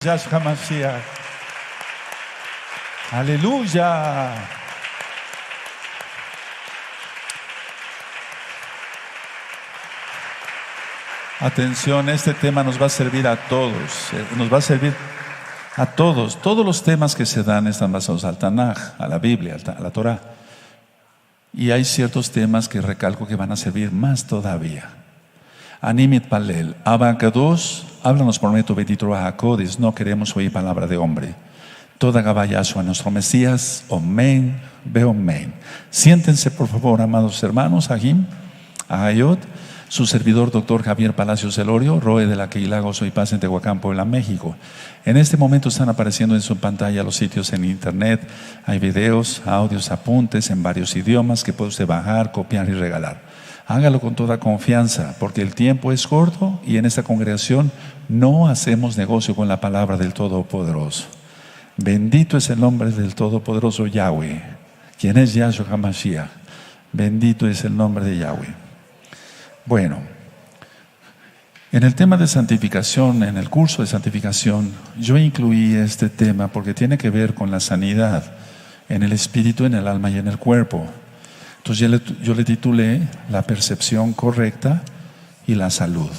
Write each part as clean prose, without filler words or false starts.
Yahshua Mashiach. Aleluya. Atención, este tema nos va a servir a todos, nos va a servir a todos. Todos los temas que se dan están basados al Tanaj, a la Biblia, a la Torah. Y hay ciertos temas que recalco que van a servir más todavía. Animit Palel, Abacados, háblanos por medio bendito Rahakodis, no queremos oír palabra de hombre. Toda Gabayashua, nuestro Mesías, Omen, Beomen. Siéntense por favor, amados hermanos, Ahim, Ahayot. Su servidor, doctor Javier Palacios Elorio, Roe de la Keilah Gozo y Paz en Tehuacán, Puebla, México. En este momento están apareciendo en su pantalla los sitios en internet. Hay videos, audios, apuntes en varios idiomas que puede usted bajar, copiar y regalar. Hágalo con toda confianza, porque el tiempo es corto y en esta congregación no hacemos negocio con la palabra del Todopoderoso. Bendito es el nombre del Todopoderoso Yahweh, quien es Yahshua HaMashiach. Bendito es el nombre de Yahweh. Bueno, en el tema de santificación, en el curso de santificación, yo incluí este tema porque tiene que ver con la sanidad en el espíritu, en el alma y en el cuerpo. Entonces yo le titulé la percepción correcta y la salud.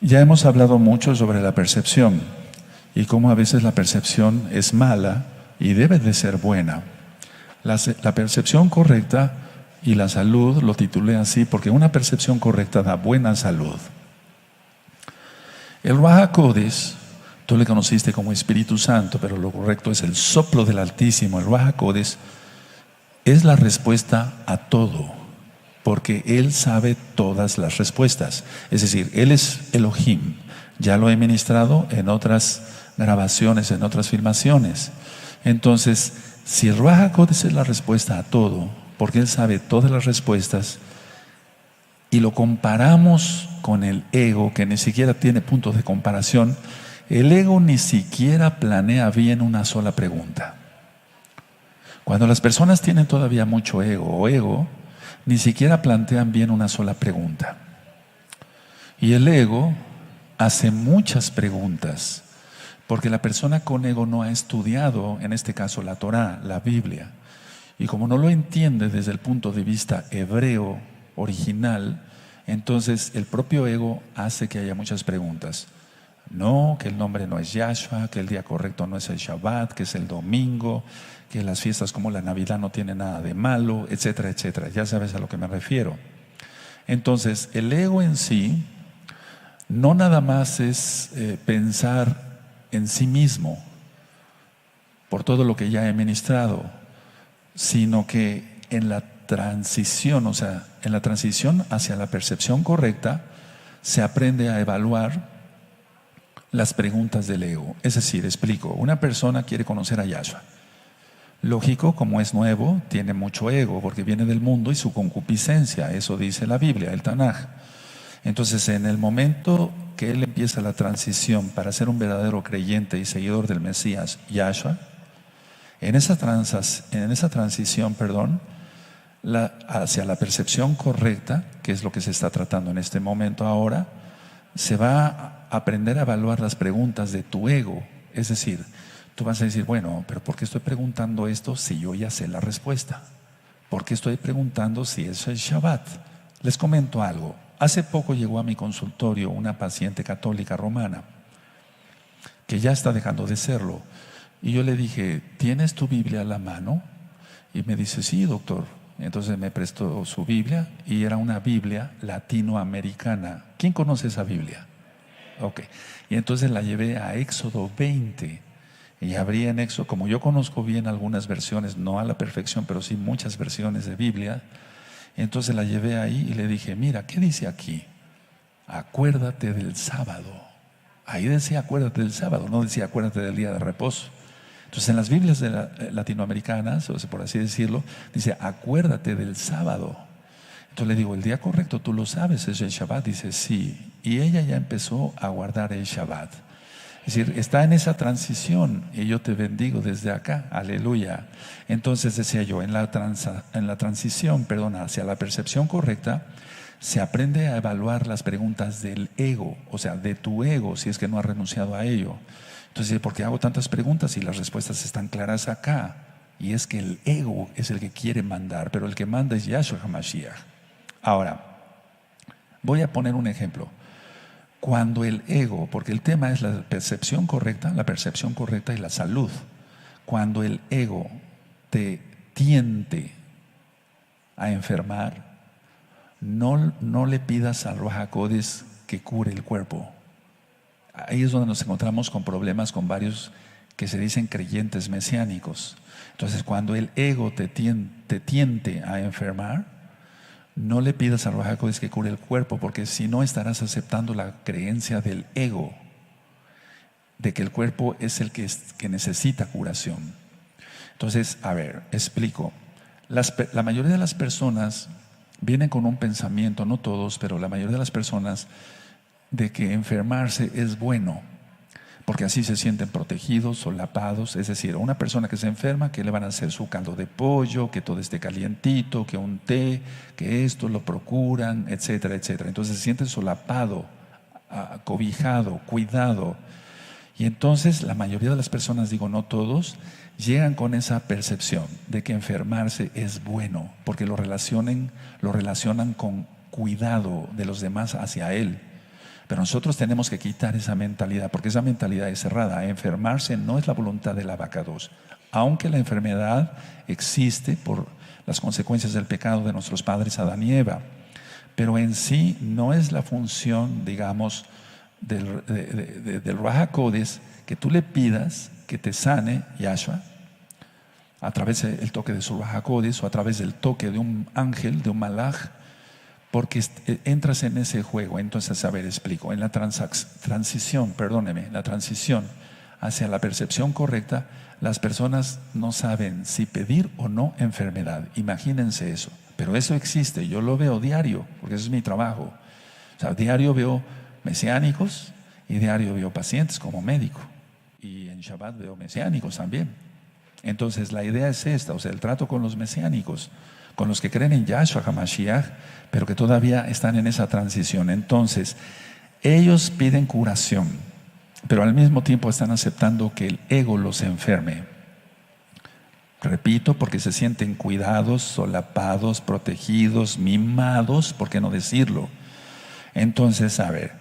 Ya hemos hablado mucho sobre la percepción y cómo a veces la percepción es mala y debe de ser buena. La percepción correcta y la salud lo titulé así porque una percepción correcta da buena salud. El Ruach HaKodesh, tú le conociste como Espíritu Santo, pero lo correcto es el soplo del Altísimo. El Ruach HaKodesh es la respuesta a todo, porque Él sabe todas las respuestas. Es decir, Él es Elohim. Ya lo he ministrado en otras grabaciones, en otras filmaciones. Entonces, si el Ruach HaKodesh es la respuesta a todo, porque Él sabe todas las respuestas, y lo comparamos con el ego, que ni siquiera tiene puntos de comparación, el ego ni siquiera planea bien una sola pregunta. Cuando las personas tienen todavía mucho ego, ni siquiera plantean bien una sola pregunta. Y el ego hace muchas preguntas, porque la persona con ego no ha estudiado, en este caso la Torah, la Biblia. Y como no lo entiende desde el punto de vista hebreo original, entonces el propio ego hace que haya muchas preguntas. No, que el nombre no es Yahshua, que el día correcto no es el Shabbat, que es el domingo, que las fiestas como la Navidad no tienen nada de malo, etcétera, etcétera. Ya sabes a lo que me refiero. Entonces, el ego en sí no nada más es pensar en sí mismo, por todo lo que ya he ministrado, sino que en la transición, o sea, en la transición hacia la percepción correcta, se aprende a evaluar las preguntas del ego. Es decir, explico, una persona quiere conocer a Yahshua. Lógico, como es nuevo, tiene mucho ego, porque viene del mundo y su concupiscencia, eso dice la Biblia, el Tanaj. Entonces, en el momento que él empieza la transición para ser un verdadero creyente y seguidor del Mesías, Yahshua, en esa transición, hacia la percepción correcta, que es lo que se está tratando en este momento ahora, se va a aprender a evaluar las preguntas de tu ego. Es decir, tú vas a decir, bueno, pero ¿por qué estoy preguntando esto si yo ya sé la respuesta? ¿Por qué estoy preguntando si es el Shabbat? Les comento algo. Hace poco llegó a mi consultorio una paciente católica romana que ya está dejando de serlo. Y yo le dije, ¿tienes tu Biblia a la mano? Y me dice, sí, doctor. Entonces me prestó su Biblia y era una Biblia latinoamericana. ¿Quién conoce esa Biblia? Ok. Y entonces la llevé a Éxodo 20 y abrí en Éxodo, como yo conozco bien algunas versiones, no a la perfección, pero sí muchas versiones de Biblia. Entonces la llevé ahí y le dije, mira, ¿qué dice aquí? Acuérdate del sábado. Ahí decía acuérdate del sábado, no decía acuérdate del día de reposo. Entonces en las Biblias latinoamericanas, o sea, por así decirlo, dice acuérdate del sábado. Entonces le digo, el día correcto tú lo sabes, es el Shabbat. Dice sí, y ella ya empezó a guardar el Shabbat. Es decir, está en esa transición y yo te bendigo desde acá, aleluya. Entonces decía yo, en la transición, hacia la percepción correcta, se aprende a evaluar las preguntas del ego, o sea, de tu ego, si es que no has renunciado a ello. Entonces, ¿por qué hago tantas preguntas y las respuestas están claras acá? Y es que el ego es el que quiere mandar, pero el que manda es Yahshua HaMashiach. Ahora, voy a poner un ejemplo. Cuando el ego, porque el tema es la percepción correcta y la salud. Cuando el ego te tiente a enfermar, no le pidas al Ruach HaKodesh que cure el cuerpo. Ahí es donde nos encontramos con problemas con varios que se dicen creyentes mesiánicos. Entonces, cuando el ego te tiente a enfermar, no le pidas al Ruach HaKodesh que cure el cuerpo, porque si no estarás aceptando la creencia del ego, de que el cuerpo es el que necesita curación. Entonces, a ver, explico. La mayoría de las personas vienen con un pensamiento, no todos, pero la mayoría de las personas, de que enfermarse es bueno, porque así se sienten protegidos, solapados. Es decir, una persona que se enferma, que le van a hacer su caldo de pollo, que todo esté calientito, que un té, que esto lo procuran, etcétera, etcétera. Entonces se sienten solapado, cobijado, cuidado. Y entonces la mayoría de las personas, digo no todos, llegan con esa percepción de que enfermarse es bueno, porque lo relacionan con cuidado de los demás hacia él. Pero nosotros tenemos que quitar esa mentalidad, porque esa mentalidad es cerrada. Enfermarse no es la voluntad del abacados, aunque la enfermedad existe por las consecuencias del pecado de nuestros padres Adán y Eva, pero en sí no es la función, digamos, del Ruach HaKodesh que tú le pidas que te sane Yahshua a través del toque de su Ruach HaKodesh o a través del toque de un ángel, de un malaj, porque entras en ese juego. Entonces, a ver, explico. En la transición hacia la percepción correcta, las personas no saben si pedir o no enfermedad. Imagínense eso. Pero eso existe, yo lo veo diario, porque eso es mi trabajo. O sea, diario veo mesiánicos y diario veo pacientes como médico. Y en Shabbat veo mesiánicos también. Entonces, la idea es esta, o sea, el trato con los mesiánicos, con los que creen en Yahshua HaMashiach, pero que todavía están en esa transición. Entonces, ellos piden curación, pero al mismo tiempo están aceptando que el ego los enferme. Repito, porque se sienten cuidados, solapados, protegidos, mimados, ¿por qué no decirlo? Entonces, a ver,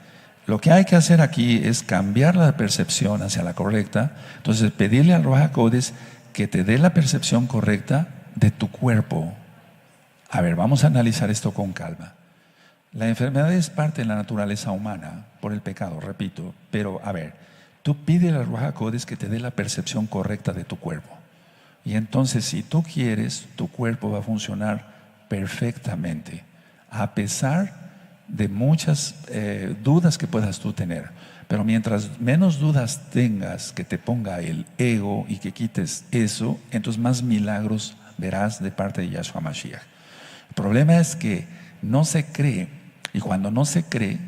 lo que hay que hacer aquí es cambiar la percepción hacia la correcta. Entonces, pedirle al Ruach HaKodesh que te dé la percepción correcta de tu cuerpo. A ver, vamos a analizar esto con calma. La enfermedad es parte de la naturaleza humana por el pecado, repito. Pero, a ver, tú pídele al Ruach HaKodesh que te dé la percepción correcta de tu cuerpo. Y entonces, si tú quieres, tu cuerpo va a funcionar perfectamente, a pesar de muchas dudas que puedas tú tener. Pero mientras menos dudas tengas, que te ponga el ego y que quites eso, entonces más milagros verás de parte de Yahshua Mashiach. El problema es que no se cree, y cuando no se cree,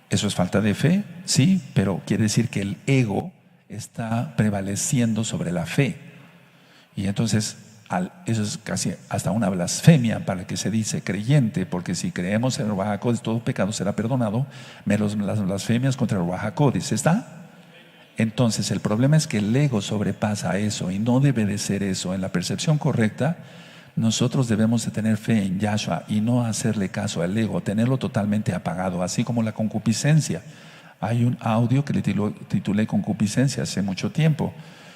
eso es falta de fe, sí, pero quiere decir que el ego está prevaleciendo sobre la fe. Y entonces eso es casi hasta una blasfemia para el que se dice creyente, porque si creemos en el Ruach HaKodesh, todo pecado será perdonado, menos las blasfemias contra el Ruach HaKodesh. ¿Está? Entonces el problema es que el ego sobrepasa eso y no debe de ser eso. En la percepción correcta, nosotros debemos de tener fe en Yahshua y no hacerle caso al ego, tenerlo totalmente apagado, así como la concupiscencia. Hay un audio que le titulé Concupiscencia hace mucho tiempo.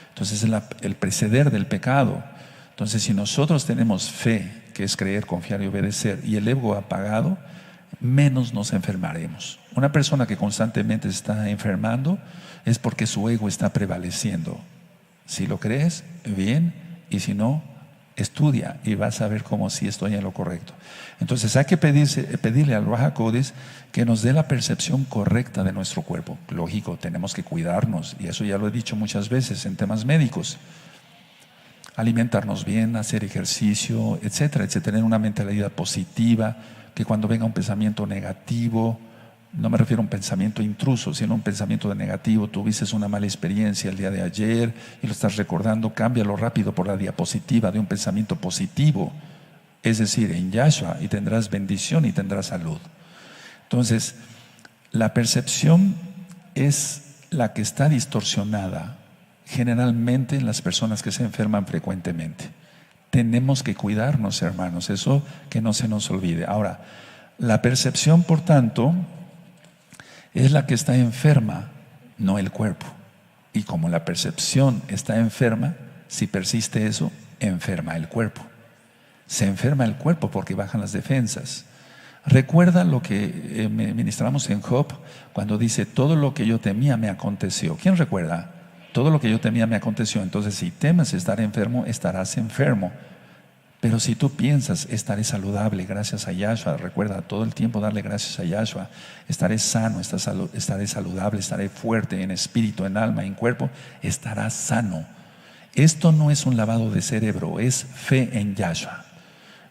Entonces es el preceder del pecado. Entonces, si nosotros tenemos fe, que es creer, confiar y obedecer, y el ego apagado, menos nos enfermaremos. Una persona que constantemente está enfermando es porque su ego está prevaleciendo. Si lo crees, bien, y si no, estudia y vas a ver cómo sí estoy en lo correcto. Entonces hay que pedirle al Ruach HaKodesh que nos dé la percepción correcta de nuestro cuerpo. Lógico, tenemos que cuidarnos, y eso ya lo he dicho muchas veces en temas médicos. Alimentarnos bien, hacer ejercicio, etcétera, etcétera. Tener una mentalidad positiva, que cuando venga un pensamiento negativo, no me refiero a un pensamiento intruso, sino a un pensamiento negativo. Tuviste una mala experiencia el día de ayer y lo estás recordando, cámbialo rápido por la diapositiva de un pensamiento positivo, es decir, en Yahshua, y tendrás bendición y tendrás salud. Entonces, la percepción es la que está distorsionada generalmente en las personas que se enferman frecuentemente. Tenemos que cuidarnos, hermanos, eso que no se nos olvide. Ahora, la percepción, por tanto, es la que está enferma, no el cuerpo. Y como la percepción está enferma, si persiste eso, enferma el cuerpo. Se enferma el cuerpo porque bajan las defensas. Recuerda lo que ministramos en Job cuando dice: todo lo que yo temía me aconteció. ¿Quién recuerda? Todo lo que yo temía me aconteció. Entonces, si temes estar enfermo, estarás enfermo. Pero si tú piensas: estaré saludable gracias a Yahshua, recuerda todo el tiempo darle gracias a Yahshua, estaré sano, estaré saludable, estaré fuerte en espíritu, en alma, en cuerpo, estarás sano. Esto no es un lavado de cerebro, es fe en Yahshua.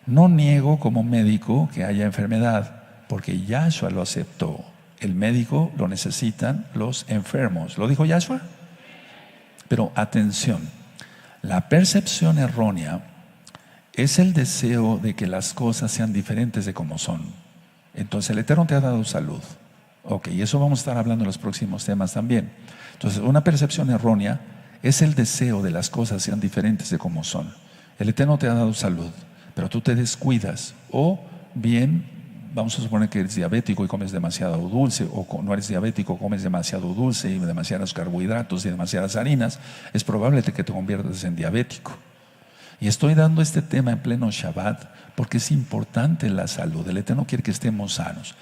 No niego como médico que haya enfermedad, porque Yahshua lo aceptó. El médico lo necesitan los enfermos. ¿Lo dijo Yahshua? Pero atención, la percepción errónea es el deseo de que las cosas sean diferentes de como son. Entonces el Eterno te ha dado salud. Ok, y eso vamos a estar hablando en los próximos temas también. Entonces, una percepción errónea es el deseo de las cosas sean diferentes de como son. El Eterno te ha dado salud, pero tú te descuidas. O bien, vamos a suponer que eres diabético y comes demasiado dulce, o no eres diabético, comes demasiado dulce y demasiados carbohidratos y demasiadas harinas, es probable que te conviertas en diabético. Y estoy dando este tema en pleno Shabbat porque es importante la salud. El Eterno quiere que estemos sanos.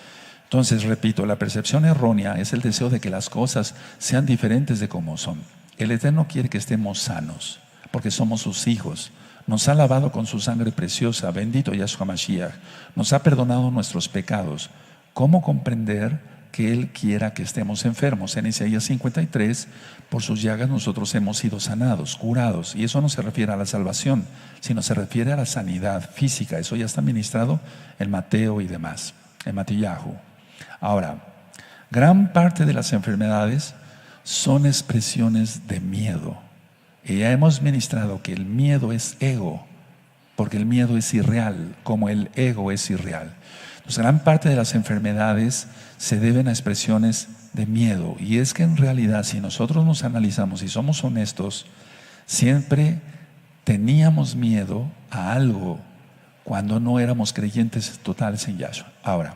Entonces, repito, la percepción errónea es el deseo de que las cosas sean diferentes de como son. El Eterno quiere que estemos sanos porque somos sus hijos. Nos ha lavado con su sangre preciosa, bendito Yahshua Mashiach. Nos ha perdonado nuestros pecados. ¿Cómo comprender que Él quiera que estemos enfermos? En Isaías 53, por sus llagas nosotros hemos sido sanados, curados. Y eso no se refiere a la salvación, sino se refiere a la sanidad física. Eso ya está ministrado en Mateo y demás, en Matillahu. Ahora, gran parte de las enfermedades son expresiones de miedo. Y ya hemos ministrado que el miedo es ego, porque el miedo es irreal, como el ego es irreal. Entonces, gran parte de las enfermedades se deben a expresiones de miedo. Y es que en realidad, si nosotros nos analizamos y somos honestos, siempre teníamos miedo a algo cuando no éramos creyentes totales en Yahshua. Ahora,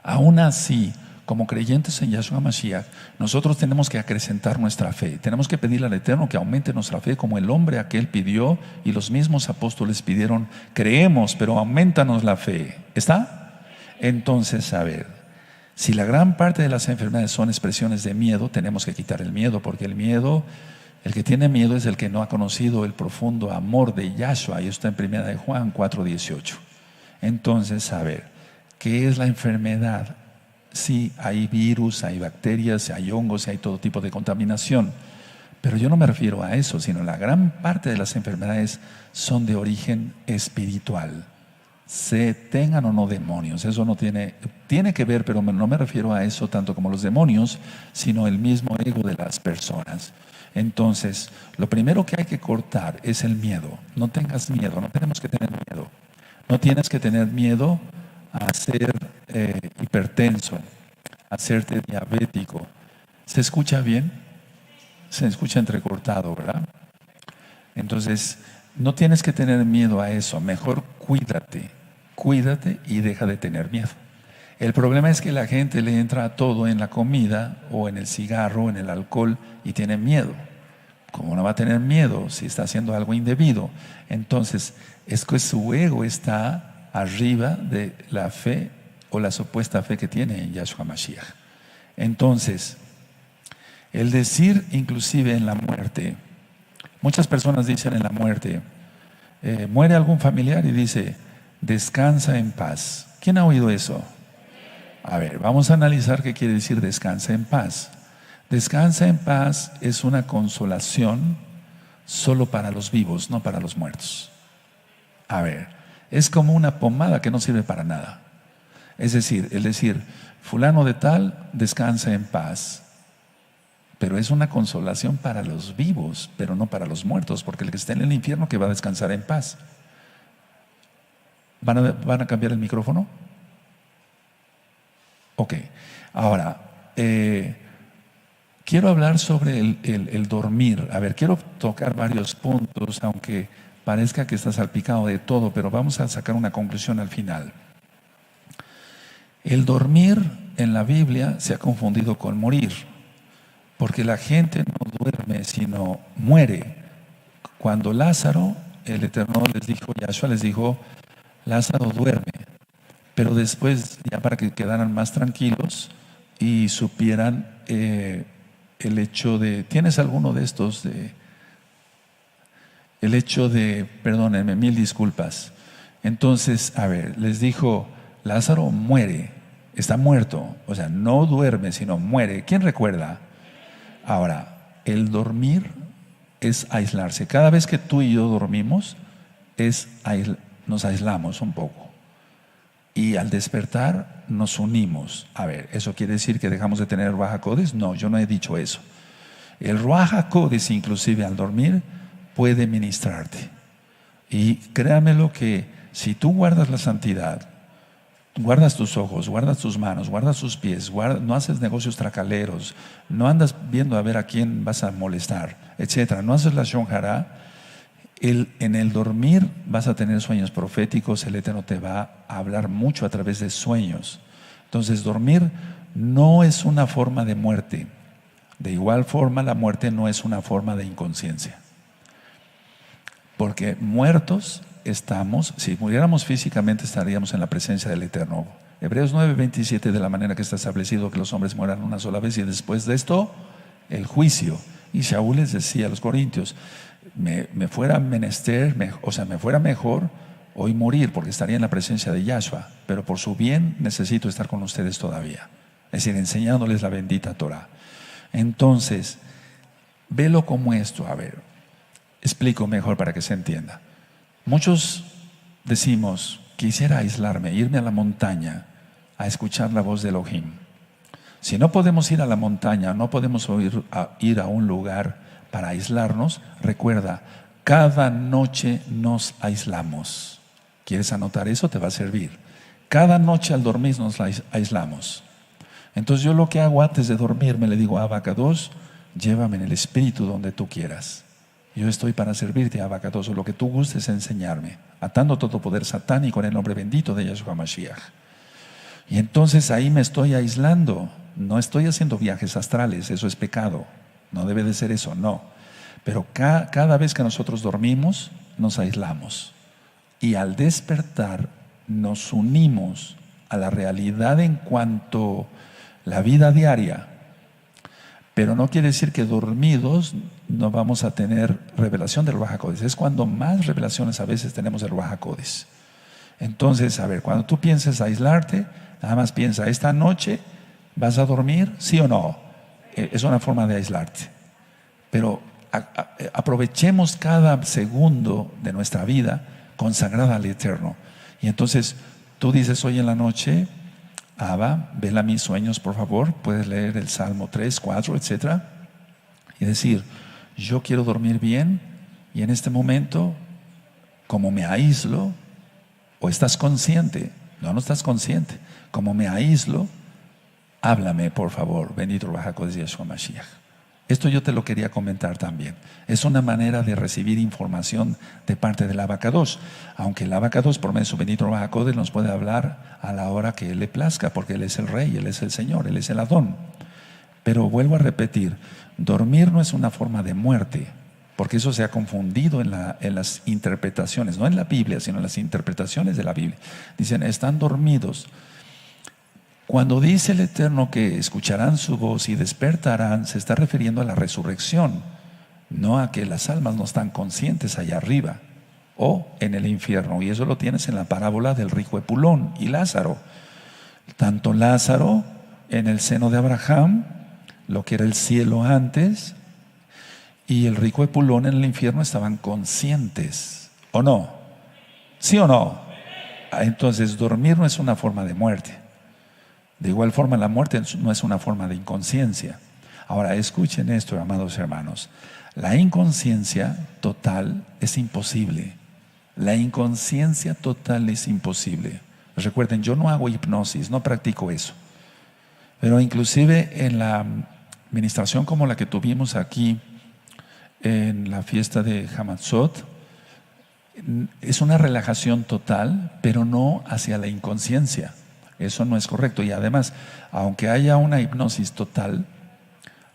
aún así, como creyentes en Yahshua Mashiach, nosotros tenemos que acrecentar nuestra fe. Tenemos que pedirle al Eterno que aumente nuestra fe, como el hombre aquel pidió y los mismos apóstoles pidieron: creemos, pero aumentanos la fe. ¿Está? Entonces, a ver, si la gran parte de las enfermedades son expresiones de miedo, tenemos que quitar el miedo, porque el miedo, el que tiene miedo es el que no ha conocido el profundo amor de Yahshua. Y esto está en 1 de Juan 4:18. Entonces, a ver, ¿qué es la enfermedad? Sí, hay virus, hay bacterias, hay hongos, hay todo tipo de contaminación. Pero yo no me refiero a eso, sino la gran parte de las enfermedades son de origen espiritual. Se tengan o no demonios, eso no tiene que ver, pero no me refiero a eso tanto como los demonios, sino el mismo ego de las personas. Entonces, lo primero que hay que cortar es el miedo. No tengas miedo, no tenemos que tener miedo. No tienes que tener miedo a ser hipertenso, a hacerte diabético. ¿Se escucha bien? Se escucha entrecortado, ¿verdad? Entonces, no tienes que tener miedo a eso. Mejor cuídate y deja de tener miedo. El problema es que la gente le entra a todo en la comida o en el cigarro o en el alcohol y tiene miedo. ¿Cómo no va a tener miedo si está haciendo algo indebido? Entonces, es que su ego está arriba de la fe o la supuesta fe que tiene en Yahshua Mashiach. Entonces, el decir inclusive en la muerte, muchas personas dicen en la muerte, muere algún familiar y dice: descansa en paz. ¿Quién ha oído eso? A ver, vamos a analizar qué quiere decir descansa en paz. Descansa en paz es una consolación solo para los vivos, no para los muertos. A ver, es como una pomada que no sirve para nada. Es decir, fulano de tal descansa en paz, pero es una consolación para los vivos, pero no para los muertos, porque el que está en el infierno, que va a descansar en paz. ¿Van a cambiar el micrófono? Ok. Ahora, Quiero hablar sobre el dormir. A ver, quiero tocar varios puntos, aunque parezca que está salpicado de todo, pero vamos a sacar una conclusión al final. El dormir en la Biblia se ha confundido con morir, porque la gente no duerme, sino muere. Cuando Lázaro, el Eterno les dijo, Yahshua les dijo, Lázaro duerme. Pero después, ya para que quedaran más tranquilos y supieran el hecho de, ¿tienes alguno de estos? El hecho de, perdónenme, mil disculpas. Entonces, a ver, les dijo, Lázaro muere, está muerto, o sea, no duerme, sino muere. ¿Quién recuerda? Ahora, el dormir es aislarse. Cada vez que tú y yo dormimos, nos aislamos un poco. Y al despertar nos unimos. A ver, ¿eso quiere decir que dejamos de tener Ruach HaKodesh? No, yo no he dicho eso. El Ruach HaKodesh, inclusive al dormir, puede ministrarte. Y créamelo que si tú guardas la santidad, guardas tus ojos, guardas tus manos, guardas tus pies, no haces negocios tracaleros, no andas viendo a ver a quién vas a molestar, etcétera, no haces la Shon Hara, en el dormir vas a tener sueños proféticos, el Eterno te va a hablar mucho a través de sueños. Entonces, dormir no es una forma de muerte. De igual forma, la muerte no es una forma de inconsciencia. Porque muertos estamos, si muriéramos físicamente estaríamos en la presencia del Eterno. Hebreos 9:27, de la manera que está establecido que los hombres mueran una sola vez y después de esto, el juicio. Y Shaul les decía a los corintios, me fuera menester, me fuera mejor hoy morir porque estaría en la presencia de Yahshua, pero por su bien necesito estar con ustedes todavía. Es decir, enseñándoles la bendita Torah. Entonces, velo como esto, a ver, explico mejor para que se entienda. Muchos decimos, quisiera aislarme, irme a la montaña a escuchar la voz de Elohim. Si no podemos ir a la montaña, no podemos ir a un lugar para aislarnos, recuerda, cada noche nos aislamos. ¿Quieres anotar eso? Te va a servir. Cada noche al dormir nos aislamos. Entonces yo lo que hago antes de dormirme le digo a Abacados, llévame en el espíritu donde tú quieras. Yo estoy para servirte, Abacados, o lo que tú gustes enseñarme, atando todo poder satánico en el nombre bendito de Yahshua Mashiach. Y entonces ahí me estoy aislando. No estoy haciendo viajes astrales, eso es pecado. No debe de ser eso, no. Pero cada vez que nosotros dormimos, nos aislamos. Y al despertar, nos unimos a la realidad en cuanto a la vida diaria. Pero no quiere decir que dormidos no vamos a tener revelación del Ruach HaKodesh. Es cuando más revelaciones a veces tenemos del Ruach HaKodesh. Entonces, a ver, cuando tú pienses aislarte, nada más piensa, esta noche vas a dormir, ¿sí o no? Es una forma de aislarte. Pero aprovechemos cada segundo de nuestra vida consagrada al Eterno. Y entonces tú dices hoy en la noche, Abba, vela mis sueños, por favor. Puedes leer el Salmo 3, 4, etc. Y decir, yo quiero dormir bien y en este momento, como me aíslo, o estás consciente, no estás consciente, como me aíslo, háblame, por favor, bendito Ruach HaKodesh Yahshua Mashiach. Esto yo te lo quería comentar también. Es una manera de recibir información de parte del Abacados. Aunque el Abacados, por medio de su bendito Ruach HaKodesh, nos puede hablar a la hora que Él le plazca, porque Él es el Rey, Él es el Señor, Él es el Adón. Pero vuelvo a repetir, dormir no es una forma de muerte, porque eso se ha confundido en las interpretaciones, no en la Biblia, sino en las interpretaciones de la Biblia. Dicen, están dormidos. Cuando dice el Eterno que escucharán su voz y despertarán, se está refiriendo a la resurrección, no a que las almas no están conscientes allá arriba o en el infierno. Y eso lo tienes en la parábola del rico Epulón y Lázaro. Tanto Lázaro en el seno de Abraham, lo que era el cielo antes, y el rico Epulón en el infierno estaban conscientes, ¿o no? ¿Sí o no? Entonces dormir no es una forma de muerte. De igual forma, la muerte no es una forma de inconsciencia. Ahora, escuchen esto, amados hermanos. La inconsciencia total es imposible. La inconsciencia total es imposible. Recuerden, yo no hago hipnosis, no practico eso. Pero inclusive en la ministración como la que tuvimos aquí en la fiesta de Hamatzot es una relajación total, pero no hacia la inconsciencia. Eso no es correcto. Y además, aunque haya una hipnosis total,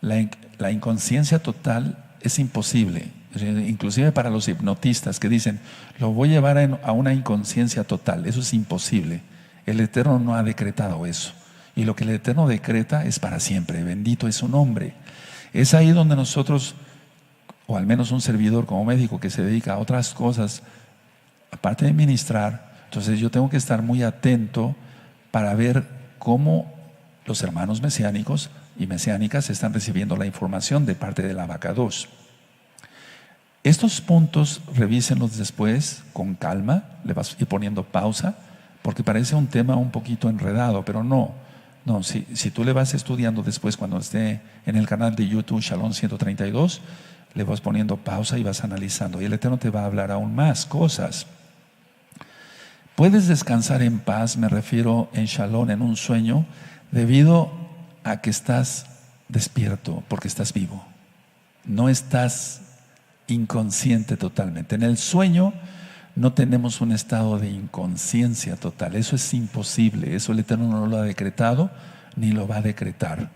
la inconsciencia total es imposible. Inclusive para los hipnotistas que dicen, lo voy a llevar a una inconsciencia total. Eso es imposible. El Eterno no ha decretado eso. Y lo que el Eterno decreta es para siempre. Bendito es su nombre. Es ahí donde nosotros, o al menos un servidor como médico que se dedica a otras cosas, aparte de ministrar, entonces yo tengo que estar muy atento para ver cómo los hermanos mesiánicos y mesiánicas están recibiendo la información de parte del Abacados. Estos puntos revísenlos después con calma, le vas a ir poniendo pausa, porque parece un tema un poquito enredado, pero no, si tú le vas estudiando después cuando esté en el canal de YouTube Shalom 132, le vas poniendo pausa y vas analizando, y el Eterno te va a hablar aún más cosas. Puedes descansar en paz, me refiero en Shalom, en un sueño, debido a que estás despierto, porque estás vivo. No estás inconsciente totalmente. En el sueño no tenemos un estado de inconsciencia total. Eso es imposible. Eso el Eterno no lo ha decretado ni lo va a decretar.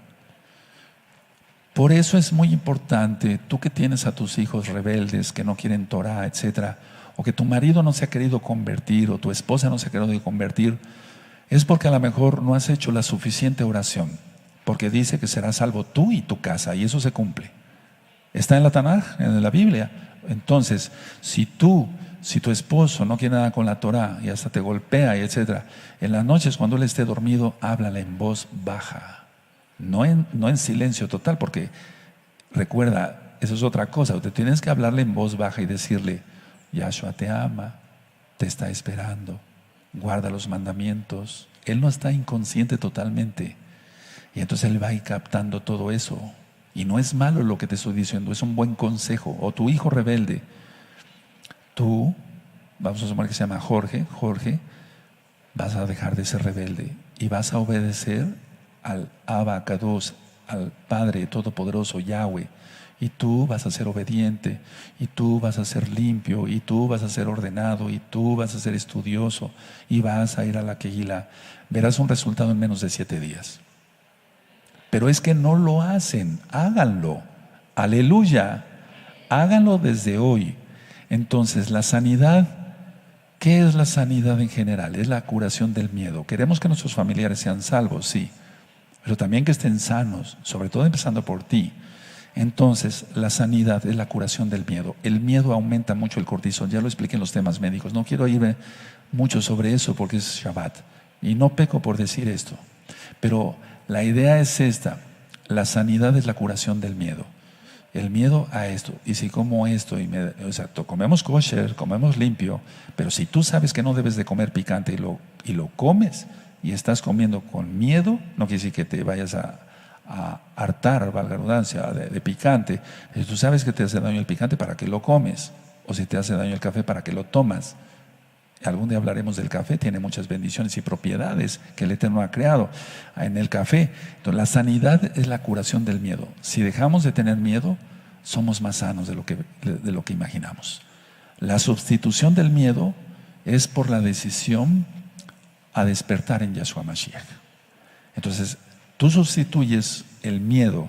Por eso es muy importante, tú que tienes a tus hijos rebeldes que no quieren Torah, etcétera, o que tu marido no se ha querido convertir o tu esposa no se ha querido convertir, es porque a lo mejor no has hecho la suficiente oración, porque dice que serás salvo tú y tu casa, y eso se cumple. Está en la Tanaj, en la Biblia. Entonces, si tu esposo no quiere nada con la Torah y hasta te golpea y etcétera, en las noches cuando él esté dormido, háblale en voz baja, no en silencio total, porque recuerda, eso es otra cosa. Te tienes que hablarle en voz baja y decirle: Yahshua te ama, te está esperando, guarda los mandamientos. Él no está inconsciente totalmente, y entonces él va a ir captando todo eso. Y no es malo lo que te estoy diciendo, es un buen consejo. O tu hijo rebelde, tú, vamos a suponer que se llama Jorge, vas a dejar de ser rebelde y vas a obedecer al Abacados, al Padre Todopoderoso Yahweh. Y tú vas a ser obediente, y tú vas a ser limpio, y tú vas a ser ordenado, y tú vas a ser estudioso, y vas a ir a la Kehilá. Verás un resultado en menos de 7 días. Pero es que no lo hacen, háganlo. Aleluya, háganlo desde hoy. Entonces, la sanidad, ¿qué es la sanidad en general? Es la curación del miedo. Queremos que nuestros familiares sean salvos, sí, pero también que estén sanos, sobre todo empezando por ti. Entonces, la sanidad es la curación del miedo. El miedo aumenta mucho el cortisol, ya lo expliqué en los temas médicos. No quiero irme mucho sobre eso porque es Shabbat. Y no peco por decir esto. Pero la idea es esta: la sanidad es la curación del miedo. El miedo a esto, y si como esto, comemos kosher, comemos limpio, pero si tú sabes que no debes de comer picante y lo comes y estás comiendo con miedo, no quiere decir que te vayas a hartar, valga la redundancia, de picante. Si tú sabes que te hace daño el picante, ¿para qué lo comes? O si te hace daño el café, ¿para qué lo tomas? Algún día hablaremos del café, tiene muchas bendiciones y propiedades que el Eterno ha creado en el café. Entonces, la sanidad es la curación del miedo. Si dejamos de tener miedo, somos más sanos de lo que imaginamos. La sustitución del miedo es por la decisión a despertar en Yahshua Mashiach. Entonces, tú sustituyes el miedo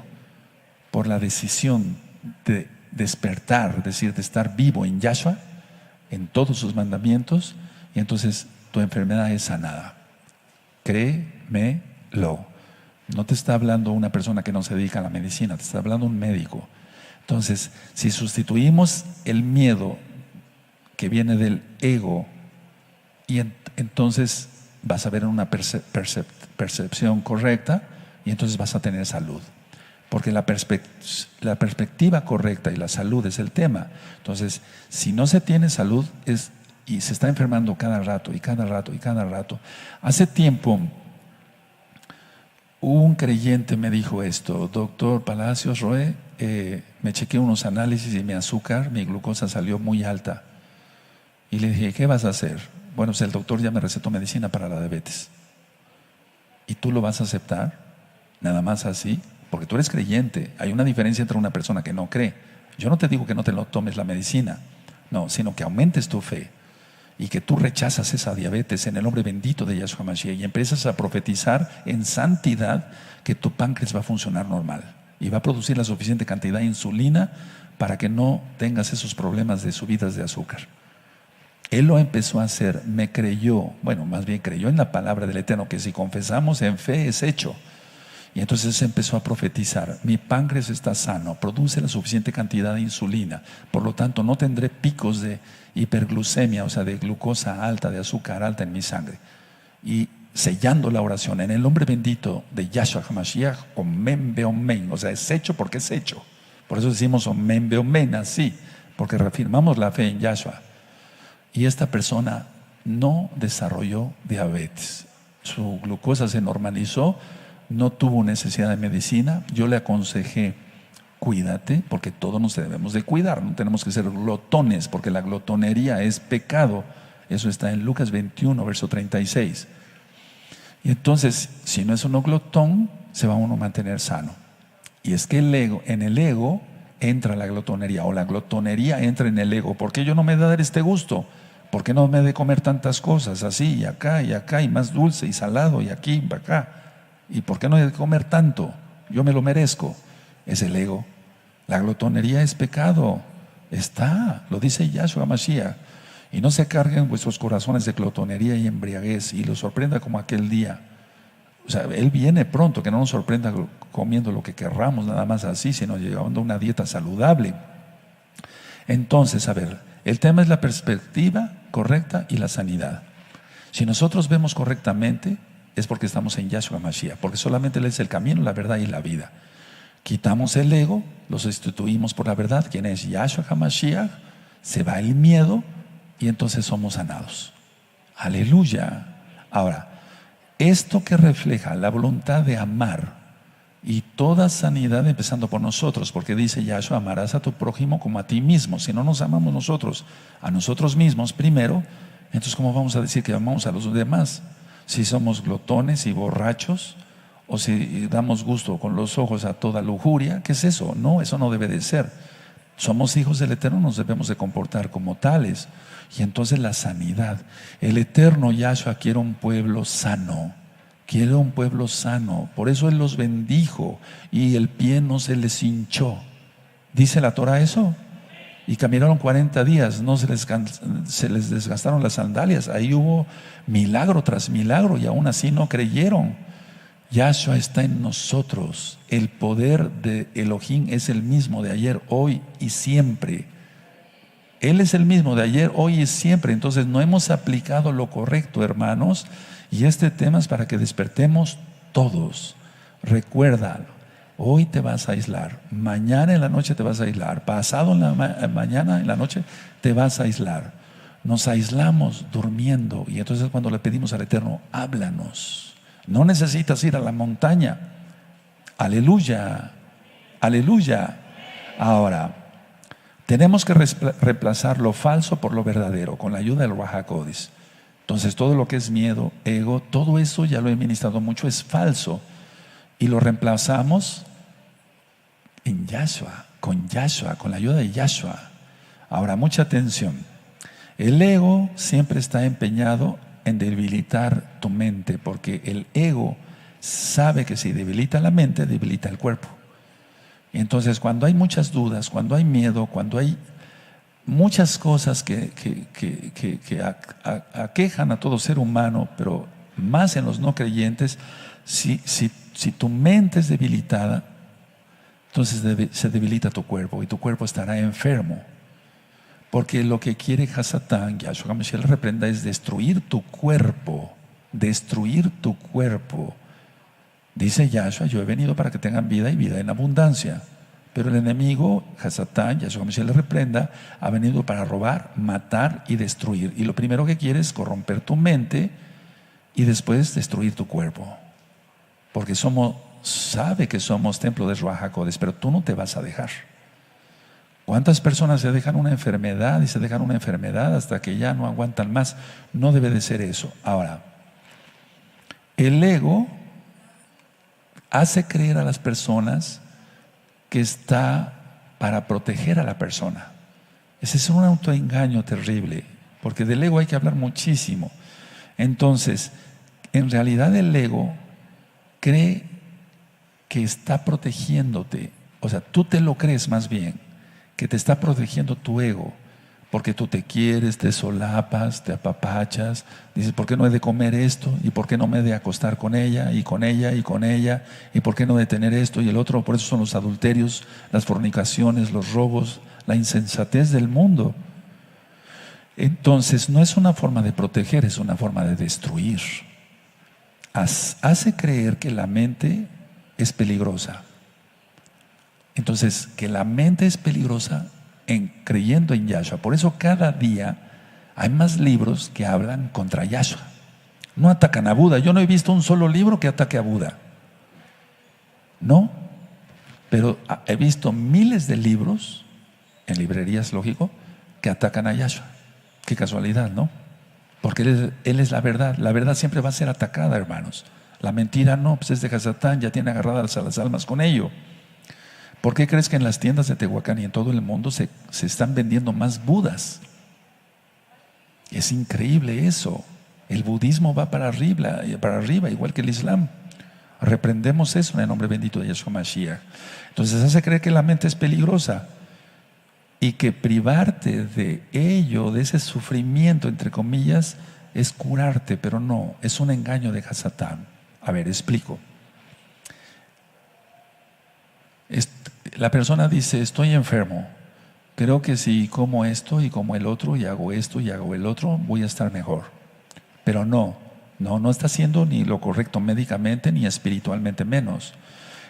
por la decisión de despertar, es decir, de estar vivo en Yahshua, en todos sus mandamientos, y entonces tu enfermedad es sanada. Créemelo. No te está hablando una persona que no se dedica a la medicina, te está hablando un médico. Entonces, si sustituimos el miedo que viene del ego, y entonces vas a ver una percepción correcta, y entonces vas a tener salud. Porque la perspectiva correcta y la salud es el tema. Entonces, si no se tiene salud y se está enfermando cada rato y cada rato y cada rato. Hace tiempo, un creyente me dijo esto: doctor Palacios Roe, me chequeé unos análisis y mi glucosa salió muy alta. Y le dije: ¿qué vas a hacer? Bueno, pues el doctor ya me recetó medicina para la diabetes. ¿Y tú lo vas a aceptar? Nada más así. porque tú eres creyente. Hay una diferencia entre una persona que no cree. Yo no te digo que no te lo tomes la medicina, no, sino que aumentes tu fe y que tú rechazas esa diabetes en el nombre bendito de Yahshua Mashiach y empiezas a profetizar en santidad que tu páncreas va a funcionar normal y va a producir la suficiente cantidad de insulina para que no tengas esos problemas de subidas de azúcar. Él lo empezó a hacer, me creyó, bueno, más bien creyó en la palabra del Eterno, que si confesamos en fe es hecho. Y entonces empezó a profetizar, mi páncreas está sano, produce la suficiente cantidad de insulina, por lo tanto no tendré picos de hiperglucemia, o sea, de glucosa alta, de azúcar alta en mi sangre. Y sellando la oración en el nombre bendito de Yahshua HaMashiach, Omen Beomen, o sea, es hecho porque es hecho. Por eso decimos Omen Beomen, así, porque reafirmamos la fe en Yahshua. Y esta persona no desarrolló diabetes, su glucosa se normalizó, no tuvo necesidad de medicina. Yo le aconsejé, cuídate, porque todos nos debemos de cuidar, no tenemos que ser glotones, porque la glotonería es pecado. Eso está en Lucas 21, verso 36. Y entonces, si no es uno glotón, se va uno a mantener sano. Y es que en el ego entra la glotonería, o la glotonería entra en el ego. ¿Por qué yo no me he de dar este gusto? ¿Por qué no me he de comer tantas cosas así y acá, y más dulce y salado y aquí y acá? ¿Y por qué no he de comer tanto? Yo me lo merezco. Es el ego. La glotonería es pecado. Lo dice Yahshua Mashiach. Y no se carguen vuestros corazones de glotonería y embriaguez y los sorprenda como aquel día. O sea, Él viene pronto, que no nos sorprenda comiendo lo que querramos, nada más así, sino llevando una dieta saludable. Entonces, a ver, el tema es la perspectiva correcta y la sanidad. Si nosotros vemos correctamente, es porque estamos en Yahshua Mashiach, porque solamente Él es el camino, la verdad y la vida. Quitamos el ego, lo sustituimos por la verdad, quien es Yahshua HaMashiach, se va el miedo y entonces somos sanados. Aleluya. Ahora, esto que refleja la voluntad de amar y toda sanidad empezando por nosotros, porque dice Yahshua, amarás a tu prójimo como a ti mismo. Si no nos amamos nosotros, a nosotros mismos primero, entonces ¿cómo vamos a decir que amamos a los demás? Si somos glotones y borrachos, o si damos gusto con los ojos a toda lujuria, ¿qué es eso? No, eso no debe de ser. Somos hijos del Eterno, nos debemos de comportar como tales. Y entonces la sanidad. El Eterno Yahshua quiere un pueblo sano. Quiere un pueblo sano. Por eso Él los bendijo y el pie no se les hinchó. ¿Dice la Torah eso? Y caminaron 40 días, no se les desgastaron las sandalias. Ahí hubo milagro tras milagro y aún así no creyeron. Yahshua está en nosotros. El poder de Elohim es el mismo de ayer, hoy y siempre. Él es el mismo de ayer, hoy y siempre. Entonces no hemos aplicado lo correcto, hermanos. Y este tema es para que despertemos todos. Recuérdalo. Hoy te vas a aislar, mañana en la noche te vas a aislar, pasado en la mañana en la noche te vas a aislar. Nos aislamos durmiendo y entonces cuando le pedimos al Eterno, háblanos. No necesitas ir a la montaña. Aleluya, aleluya. Ahora, tenemos que reemplazar lo falso por lo verdadero con la ayuda del Ruach HaKodesh. Entonces todo lo que es miedo, ego, todo eso ya lo he ministrado mucho, es falso. Y lo reemplazamos en Yahshua, con la ayuda de Yahshua. Ahora, mucha atención. El ego siempre está empeñado en debilitar tu mente, porque el ego sabe que si debilita la mente, debilita el cuerpo. Entonces, cuando hay muchas dudas, cuando hay miedo, cuando hay muchas cosas que aquejan a todo ser humano, pero más en los no creyentes, si tu mente es debilitada, entonces se debilita tu cuerpo y tu cuerpo estará enfermo. Porque lo que quiere Hasatán, Yahshua HaMashiach le reprenda, es destruir tu cuerpo. Destruir tu cuerpo. Dice Yahshua, yo he venido para que tengan vida y vida en abundancia. Pero el enemigo, Hasatán, Yahshua HaMashiach le reprenda, ha venido para robar, matar y destruir. Y lo primero que quiere es corromper tu mente y después destruir tu cuerpo. Porque sabe que somos templo de Ruach HaKodesh, pero tú no te vas a dejar. ¿Cuántas personas se dejan una enfermedad y se dejan una enfermedad hasta que ya no aguantan más? No debe de ser eso. Ahora, el ego hace creer a las personas que está para proteger a la persona. Ese es un autoengaño terrible, porque del ego hay que hablar muchísimo. Entonces, en realidad el ego cree que está protegiéndote. O sea, tú te lo crees más bien, que te está protegiendo tu ego, porque tú te quieres, te solapas, te apapachas, dices, ¿por qué no he de comer esto? ¿Y por qué no me he de acostar con ella? Y con ella, y con ella, ¿y por qué no de tener esto y el otro? Por eso son los adulterios, las fornicaciones, los robos, la insensatez del mundo. Entonces, no es una forma de proteger, es una forma de destruir. Hace creer que la mente es peligrosa. Entonces, que la mente es peligrosa creyendo en Yahshua. Por eso cada día hay más libros que hablan contra Yahshua. No atacan a Buda. Yo no he visto un solo libro que ataque a Buda. No. Pero he visto miles de libros, en librerías, lógico, que atacan a Yahshua. Qué casualidad, ¿no? Porque Él es la verdad. La verdad siempre va a ser atacada, hermanos. La mentira no, pues es de Satán, ya tiene agarradas a las almas con ello. ¿Por qué crees que en las tiendas de Tehuacán y en todo el mundo se están vendiendo más budas? Es increíble eso. El budismo va para arriba, igual que el Islam. Reprendemos eso en el nombre bendito de Yeshua Mashiach. Entonces hace creer que la mente es peligrosa y que privarte de ello, de ese sufrimiento, entre comillas, es curarte, pero no, es un engaño de Satán. A ver, explico. La persona dice, estoy enfermo, creo que si como esto y como el otro y hago esto y hago el otro, voy a estar mejor. Pero no está haciendo ni lo correcto médicamente ni espiritualmente menos.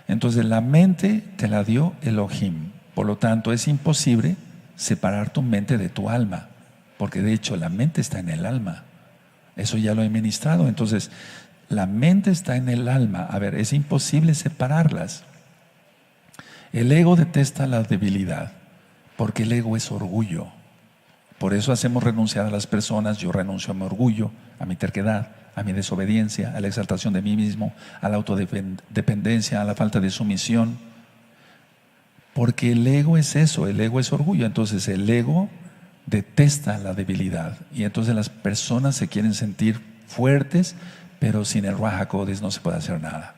Entonces la mente te la dio Elohim, por lo tanto es imposible separar tu mente de tu alma, porque de hecho la mente está en el alma. Eso ya lo he ministrado. Entonces la mente está en el alma. A ver, es imposible separarlas. El ego detesta la debilidad, porque el ego es orgullo. Por eso hacemos renunciar a las personas. Yo renuncio a mi orgullo, a mi terquedad, a mi desobediencia, a la exaltación de mí mismo, a la autodependencia, a la falta de sumisión. Porque el ego es eso, el ego es orgullo. Entonces el ego detesta la debilidad. Y entonces las personas se quieren sentir fuertes, pero sin el Ruach HaKodesh no se puede hacer nada.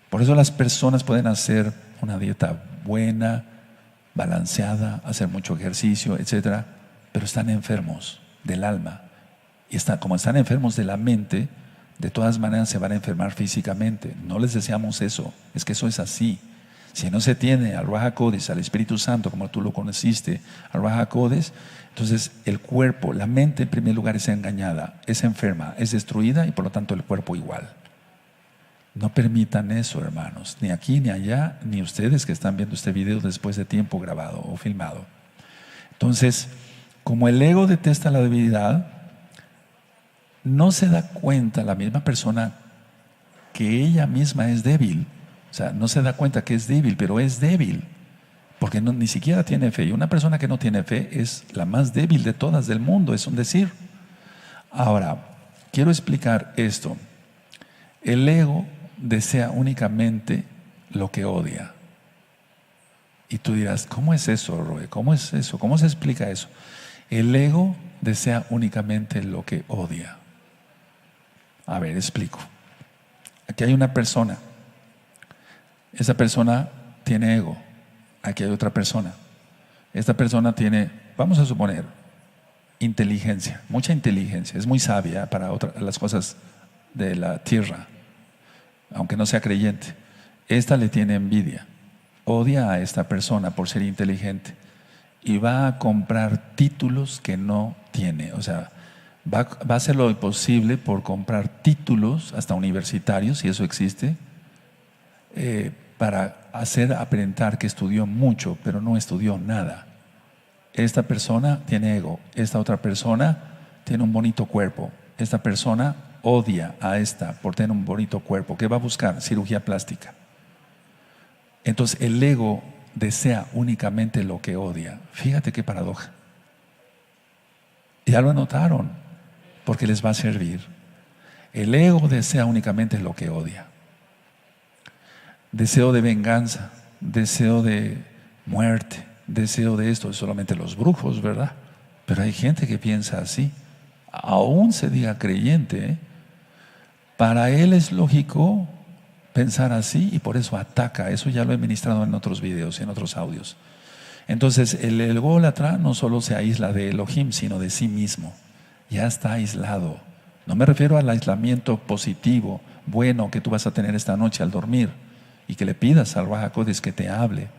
Por eso las personas pueden hacer una dieta buena, balanceada, hacer mucho ejercicio, etcétera, pero están enfermos del alma. Y como están enfermos de la mente, de todas maneras se van a enfermar físicamente. No les deseamos eso, es que eso es así. Si no se tiene al Ruach HaKodesh, al Espíritu Santo, como tú lo conociste, al Ruach HaKodesh, entonces el cuerpo, la mente en primer lugar es engañada, es enferma, es destruida y por lo tanto el cuerpo igual. No permitan eso, hermanos, ni aquí ni allá, ni ustedes que están viendo este video después de tiempo grabado o filmado. Entonces, como el ego detesta la debilidad, no se da cuenta la misma persona que ella misma es débil. O sea, no se da cuenta que es débil, pero es débil, porque ni siquiera tiene fe. Y una persona que no tiene fe es la más débil de todas del mundo, es un decir. Ahora, quiero explicar esto. El ego desea únicamente lo que odia. Y tú dirás, ¿cómo es eso, Roe? ¿Cómo es eso? ¿Cómo se explica eso? El ego desea únicamente lo que odia. A ver, explico. Aquí hay una persona. Esa persona tiene ego. Aquí hay otra persona. Esta persona tiene, vamos a suponer, inteligencia, mucha inteligencia. Es muy sabia para las cosas de la tierra, aunque no sea creyente. Esta le tiene envidia. Odia a esta persona por ser inteligente y va a comprar títulos que no tiene. O sea, va a hacer lo posible por comprar títulos hasta universitarios, si eso existe, para hacer aparentar que estudió mucho, pero no estudió nada. Esta persona tiene ego. Esta otra persona tiene un bonito cuerpo. Esta persona odia a esta por tener un bonito cuerpo. ¿Qué va a buscar? Cirugía plástica. Entonces el ego desea únicamente lo que odia. Fíjate qué paradoja. Ya lo notaron, porque les va a servir. El ego desea únicamente lo que odia. deseo de venganza, deseo de muerte, deseo de esto, solamente los brujos, ¿verdad? Pero hay gente que piensa así, aún se diga creyente, ¿eh? Para él es lógico pensar así y por eso ataca. Eso ya lo he ministrado en otros videos y en otros audios. Entonces el ególatra no solo se aísla de Elohim, sino de sí mismo. Ya está aislado. No me refiero al aislamiento positivo, bueno, que tú vas a tener esta noche al dormir y que le pidas al Ruach HaKodesh que te hable.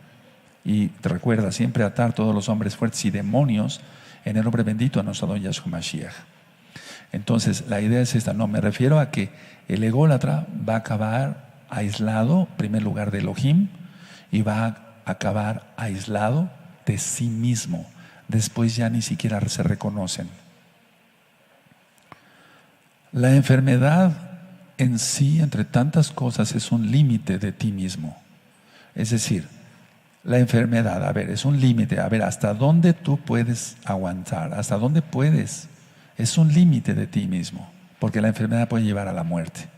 Y te recuerda siempre atar todos los hombres fuertes y demonios en el nombre bendito a nuestro don Yahshua Mashiach. Entonces la idea es esta, no, me refiero a que el ególatra va a acabar aislado, en primer lugar de Elohim, y va a acabar aislado de sí mismo. Después ya ni siquiera se reconocen. La enfermedad en sí, entre tantas cosas, es un límite de ti mismo. Es decir, la enfermedad, a ver, es un límite. A ver, ¿hasta dónde tú puedes aguantar? ¿Hasta dónde puedes? Es un límite de ti mismo, porque la enfermedad puede llevar a la muerte.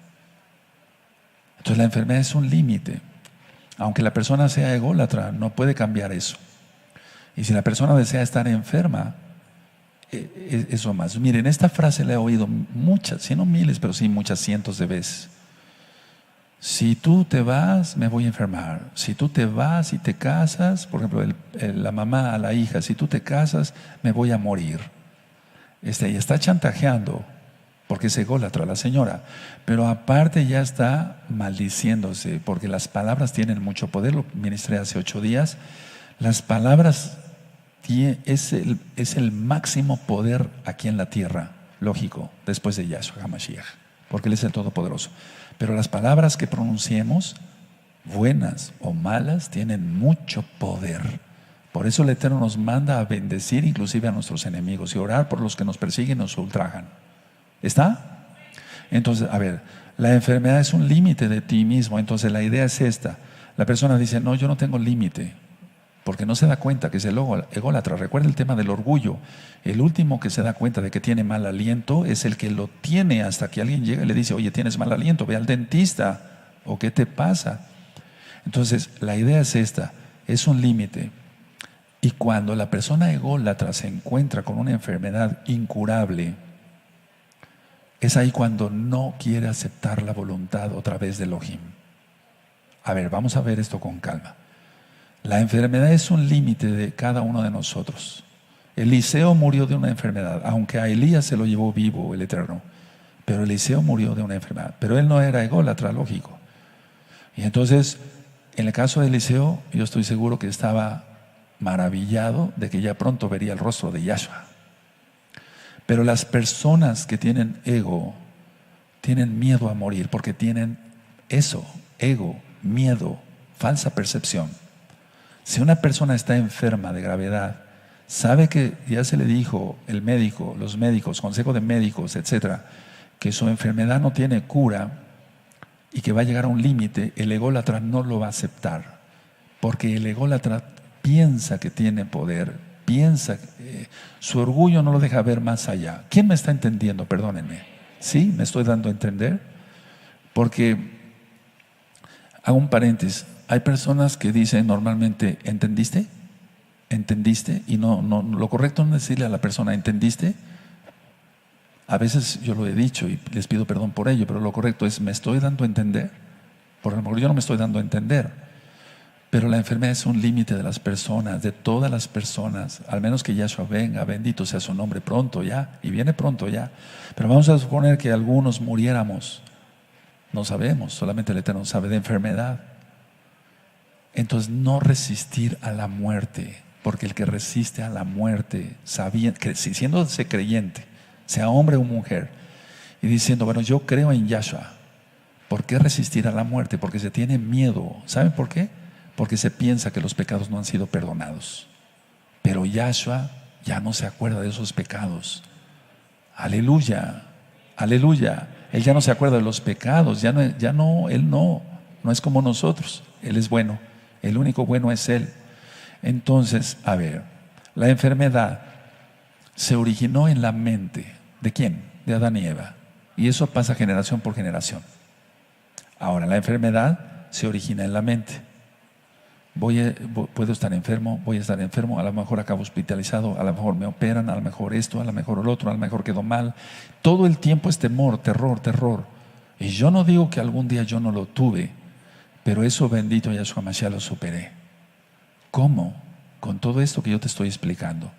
Entonces la enfermedad es un límite. Aunque la persona sea ególatra, no puede cambiar eso. Y si la persona desea estar enferma, eso más. Miren, esta frase la he oído muchas, si no miles, pero sí muchas cientos de veces. Si tú te vas, me voy a enfermar. Si tú te vas y te casas, por ejemplo, la mamá a la hija, si tú te casas, me voy a morir. Y está chantajeando, porque es ególatra la señora. Pero aparte ya está maldiciéndose, porque las palabras tienen mucho poder. Lo ministré hace 8 días. Las palabras es el máximo poder aquí en la tierra, lógico, después de Yahshua HaMashiach, porque Él es el Todopoderoso. Pero las palabras que pronunciemos, buenas o malas, tienen mucho poder. Por eso el Eterno nos manda a bendecir inclusive a nuestros enemigos y orar por los que nos persiguen y nos ultrajan. ¿Está? Entonces, a ver, la enfermedad es un límite de ti mismo. Entonces la idea es esta. La persona dice, no, yo no tengo límite, porque no se da cuenta que es el ególatra. Recuerda el tema del orgullo. El último que se da cuenta de que tiene mal aliento es el que lo tiene hasta que alguien llega y le dice, oye, tienes mal aliento, ve al dentista, o ¿qué te pasa? Entonces la idea es esta, es un límite. Y cuando la persona ególatra se encuentra con una enfermedad incurable, es ahí cuando no quiere aceptar la voluntad otra vez de Elohim. A ver, vamos a ver esto con calma. La enfermedad es un límite de cada uno de nosotros. Eliseo murió de una enfermedad, aunque a Elías se lo llevó vivo el Eterno. Pero Eliseo murió de una enfermedad. Pero él no era ególatra, lógico. Y entonces, en el caso de Eliseo, yo estoy seguro que estaba maravillado de que ya pronto vería el rostro de Yahshua. Pero las personas que tienen ego tienen miedo a morir porque tienen eso, ego, miedo, falsa percepción. Si una persona está enferma de gravedad, sabe que ya se le dijo el médico, los médicos, consejo de médicos, etcétera, que su enfermedad no tiene cura y que va a llegar a un límite, el ególatra no lo va a aceptar, porque el ególatra piensa que tiene poder, piensa que su orgullo no lo deja ver más allá. ¿Quién me está entendiendo? Perdónenme. ¿Sí? ¿Me estoy dando a entender? Porque, hago un paréntesis, hay personas que dicen normalmente, ¿entendiste? ¿Entendiste? Y no, lo correcto no es decirle a la persona, ¿entendiste? A veces yo lo he dicho y les pido perdón por ello, pero lo correcto es, ¿me estoy dando a entender? Por lo mejor yo no me estoy dando a entender. Pero la enfermedad es un límite de las personas, de todas las personas, al menos que Yahshua venga, bendito sea su nombre, pronto ya, y viene pronto ya. Pero vamos a suponer que algunos muriéramos, no sabemos, solamente el Eterno sabe, de enfermedad. Entonces no resistir a la muerte, porque el que resiste a la muerte, siéndose creyente, sea hombre o mujer, y diciendo, bueno, yo creo en Yahshua, ¿por qué resistir a la muerte? Porque se tiene miedo. ¿Saben por qué? Porque se piensa que los pecados no han sido perdonados. Pero Yahshua ya no se acuerda de esos pecados. Aleluya, aleluya. Él ya no se acuerda de los pecados, Él no es como nosotros. Él es bueno, el único bueno es Él. Entonces, a ver, la enfermedad se originó en la mente. ¿De quién? De Adán y Eva. Y eso pasa generación por generación. Ahora, la enfermedad se origina en la mente. Puedo estar enfermo, voy a estar enfermo, a lo mejor acabo hospitalizado, a lo mejor me operan, a lo mejor esto, a lo mejor el otro, a lo mejor quedo mal. Todo el tiempo es temor, terror, terror. Y yo no digo que algún día yo no lo tuve, pero eso, bendito Yahshua Mashiach, lo superé. ¿Cómo? Con todo esto que yo te estoy explicando,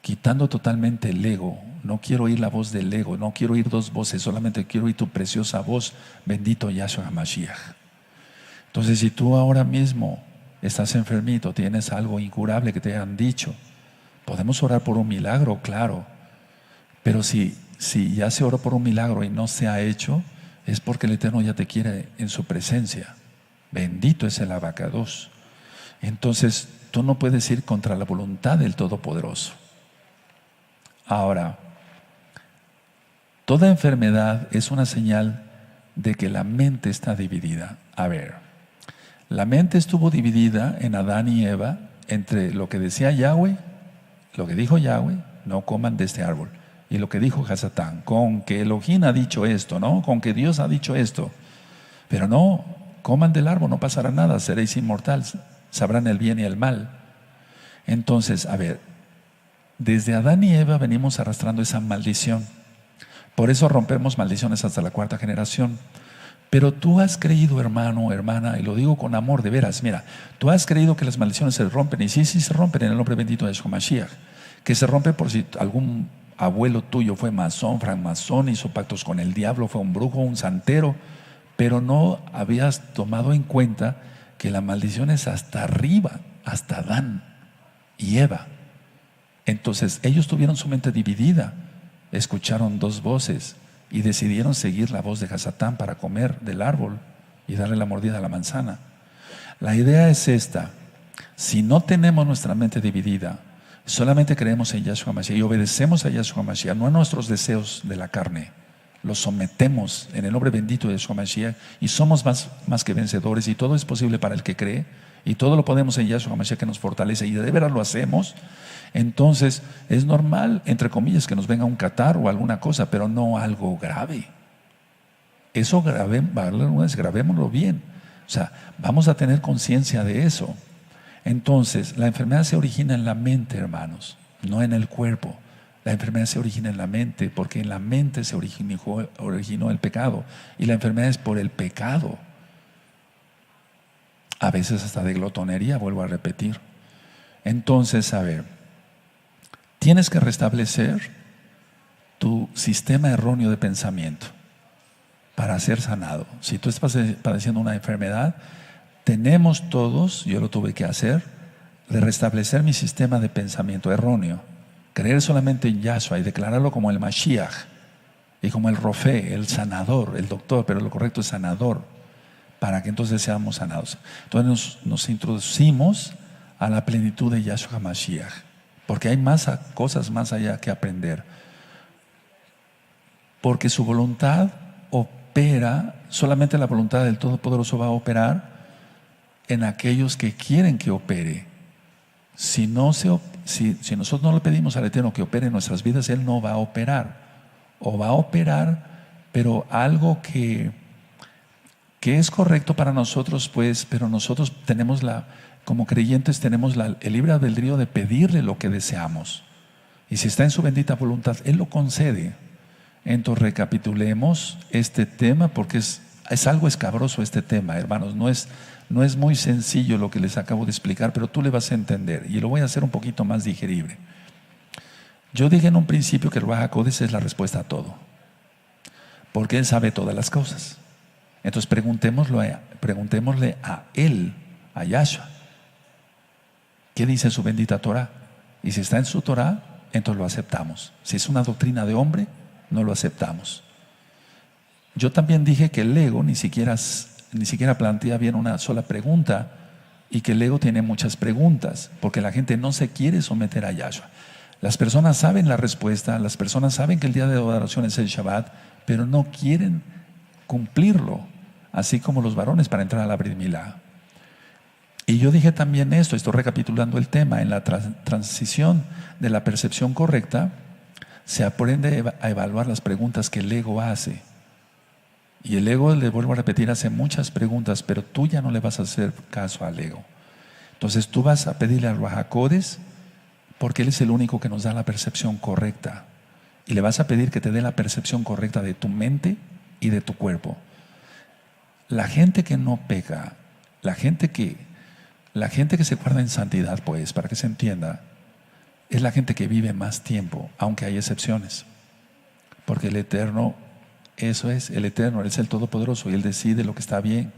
quitando totalmente el ego. No quiero oír la voz del ego, no quiero oír dos voces, solamente quiero oír tu preciosa voz, bendito Yahshua Mashiach. Entonces, si tú ahora mismo estás enfermito, tienes algo incurable que te han dicho, podemos orar por un milagro, claro, pero si ya se oró por un milagro y no se ha hecho, es porque el Eterno ya te quiere en su presencia. Bendito es el Abacados. Entonces, tú no puedes ir contra la voluntad del Todopoderoso. Ahora, toda enfermedad es una señal de que la mente está dividida. A ver, la mente estuvo dividida en Adán y Eva entre lo que decía Yahweh, lo que dijo Yahweh, no coman de este árbol, y lo que dijo Hasatán, con que Elohim ha dicho esto, ¿no? Con que Dios ha dicho esto. Pero no, coman del árbol, no pasará nada, seréis inmortales, sabrán el bien y el mal. Entonces, a ver, desde Adán y Eva venimos arrastrando esa maldición. Por eso rompemos maldiciones hasta la 4ª generación. Pero tú has creído, hermano, hermana, y lo digo con amor de veras, mira, tú has creído que las maldiciones se rompen, y sí se rompen en el nombre bendito de Yahshua Mashiach, que se rompe por si algún abuelo tuyo fue masón, francmasón, hizo pactos con el diablo, fue un brujo, un santero, pero no habías tomado en cuenta que la maldición es hasta arriba, hasta Adán y Eva. Entonces ellos tuvieron su mente dividida, escucharon dos voces y decidieron seguir la voz de Hasatán para comer del árbol y darle la mordida a la manzana. La idea es esta: si no tenemos nuestra mente dividida, solamente creemos en Yahshua Mashiach y obedecemos a Yahshua Mashiach, no a nuestros deseos de la carne, los sometemos en el nombre bendito de Yahshua Mashiach y somos más que vencedores, y todo es posible para el que cree, y todo lo podemos en Yahshua Mashiach que nos fortalece, y de veras lo hacemos. Entonces es normal, entre comillas, que nos venga un catarro o alguna cosa, pero no algo grave. Eso grabémoslo bien. O sea, vamos a tener conciencia de eso. Entonces, la enfermedad se origina en la mente, hermanos, no en el cuerpo. La enfermedad se origina en la mente, porque en la mente se originó el pecado, y la enfermedad es por el pecado. A veces hasta de glotonería, vuelvo a repetir. Entonces, a ver, tienes que restablecer tu sistema erróneo de pensamiento para ser sanado. Si tú estás padeciendo una enfermedad, tenemos todos, yo lo tuve que hacer, de restablecer mi sistema de pensamiento erróneo. Creer solamente en Yahshua y declararlo como el Mashiach y como el Rofé, el sanador, el doctor, pero lo correcto es sanador, para que entonces seamos sanados. Entonces nos introducimos a la plenitud de Yahshua Mashiach, porque hay cosas más allá que aprender. Porque su voluntad opera, solamente la voluntad del Todopoderoso va a operar en aquellos que quieren que opere. Si nosotros no le pedimos al Eterno que opere en nuestras vidas, Él no va a operar. O va a operar, pero algo que es correcto para nosotros, pues, pero nosotros tenemos como creyentes tenemos el libre albedrío de pedirle lo que deseamos. Y si está en su bendita voluntad, Él lo concede. Entonces recapitulemos este tema, porque es algo escabroso este tema, hermanos. No es muy sencillo lo que les acabo de explicar, pero tú le vas a entender y lo voy a hacer un poquito más digerible. Yo dije en un principio que el Ruach HaKodesh es la respuesta a todo, porque Él sabe todas las cosas. Entonces preguntémosle a Él, a Yahshua, ¿qué dice su bendita Torah? Y si está en su Torah, entonces lo aceptamos. Si es una doctrina de hombre, no lo aceptamos. Yo también dije que el ego ni siquiera plantea bien una sola pregunta, y que el ego tiene muchas preguntas, porque la gente no se quiere someter a Yahshua. Las personas saben la respuesta, las personas saben que el día de adoración es el Shabbat, pero no quieren cumplirlo, así como los varones para entrar a la Brit Milá. Y yo dije también estoy recapitulando el tema: en la transición de la percepción correcta se aprende a evaluar las preguntas que el ego hace. Y el ego, le vuelvo a repetir, hace muchas preguntas, pero tú ya no le vas a hacer caso al ego. Entonces tú vas a pedirle al Ruach HaKodes, porque Él es el único que nos da la percepción correcta. Y le vas a pedir que te dé la percepción correcta de tu mente y de tu cuerpo. La gente que no peca, la gente que se guarda en santidad, pues, para que se entienda, es la gente que vive más tiempo, aunque hay excepciones. Porque el Eterno, eso es, el Eterno, Él es el Todopoderoso y Él decide lo que está bien.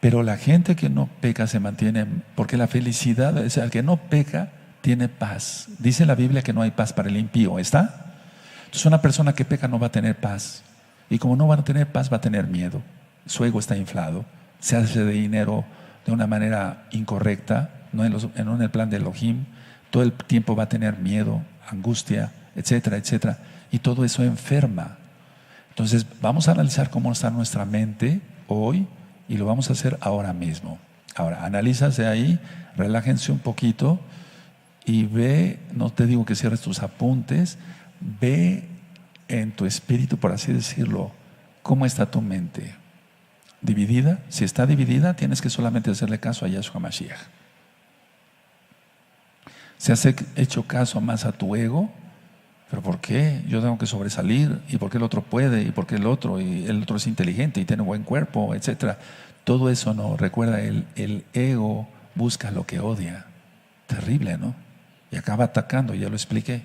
Pero la gente que no peca se mantiene, porque la felicidad, o sea, el que no peca tiene paz. Dice la Biblia que no hay paz para el impío, ¿está? Entonces una persona que peca no va a tener paz. Y como no va a tener paz, va a tener miedo. Su ego está inflado, se hace de dinero de una manera incorrecta, no en el plan de Elohim. Todo el tiempo va a tener miedo, angustia, etcétera, etcétera. Y todo eso enferma. Entonces vamos a analizar cómo está nuestra mente hoy y lo vamos a hacer ahora mismo. Ahora, analízase ahí, relájense un poquito y ve, no te digo que cierres tus apuntes, ve en tu espíritu, por así decirlo, cómo está tu mente. ¿Dividida? Si está dividida, tienes que solamente hacerle caso a Yahshua Mashiach. Si has hecho caso más a tu ego, ¿pero por qué? Yo tengo que sobresalir, ¿y por qué el otro puede? ¿Y por qué el otro? Y el otro es inteligente y tiene buen cuerpo, etcétera. Todo eso no. Recuerda, el ego busca lo que odia. Terrible, ¿no? Y acaba atacando, ya lo expliqué.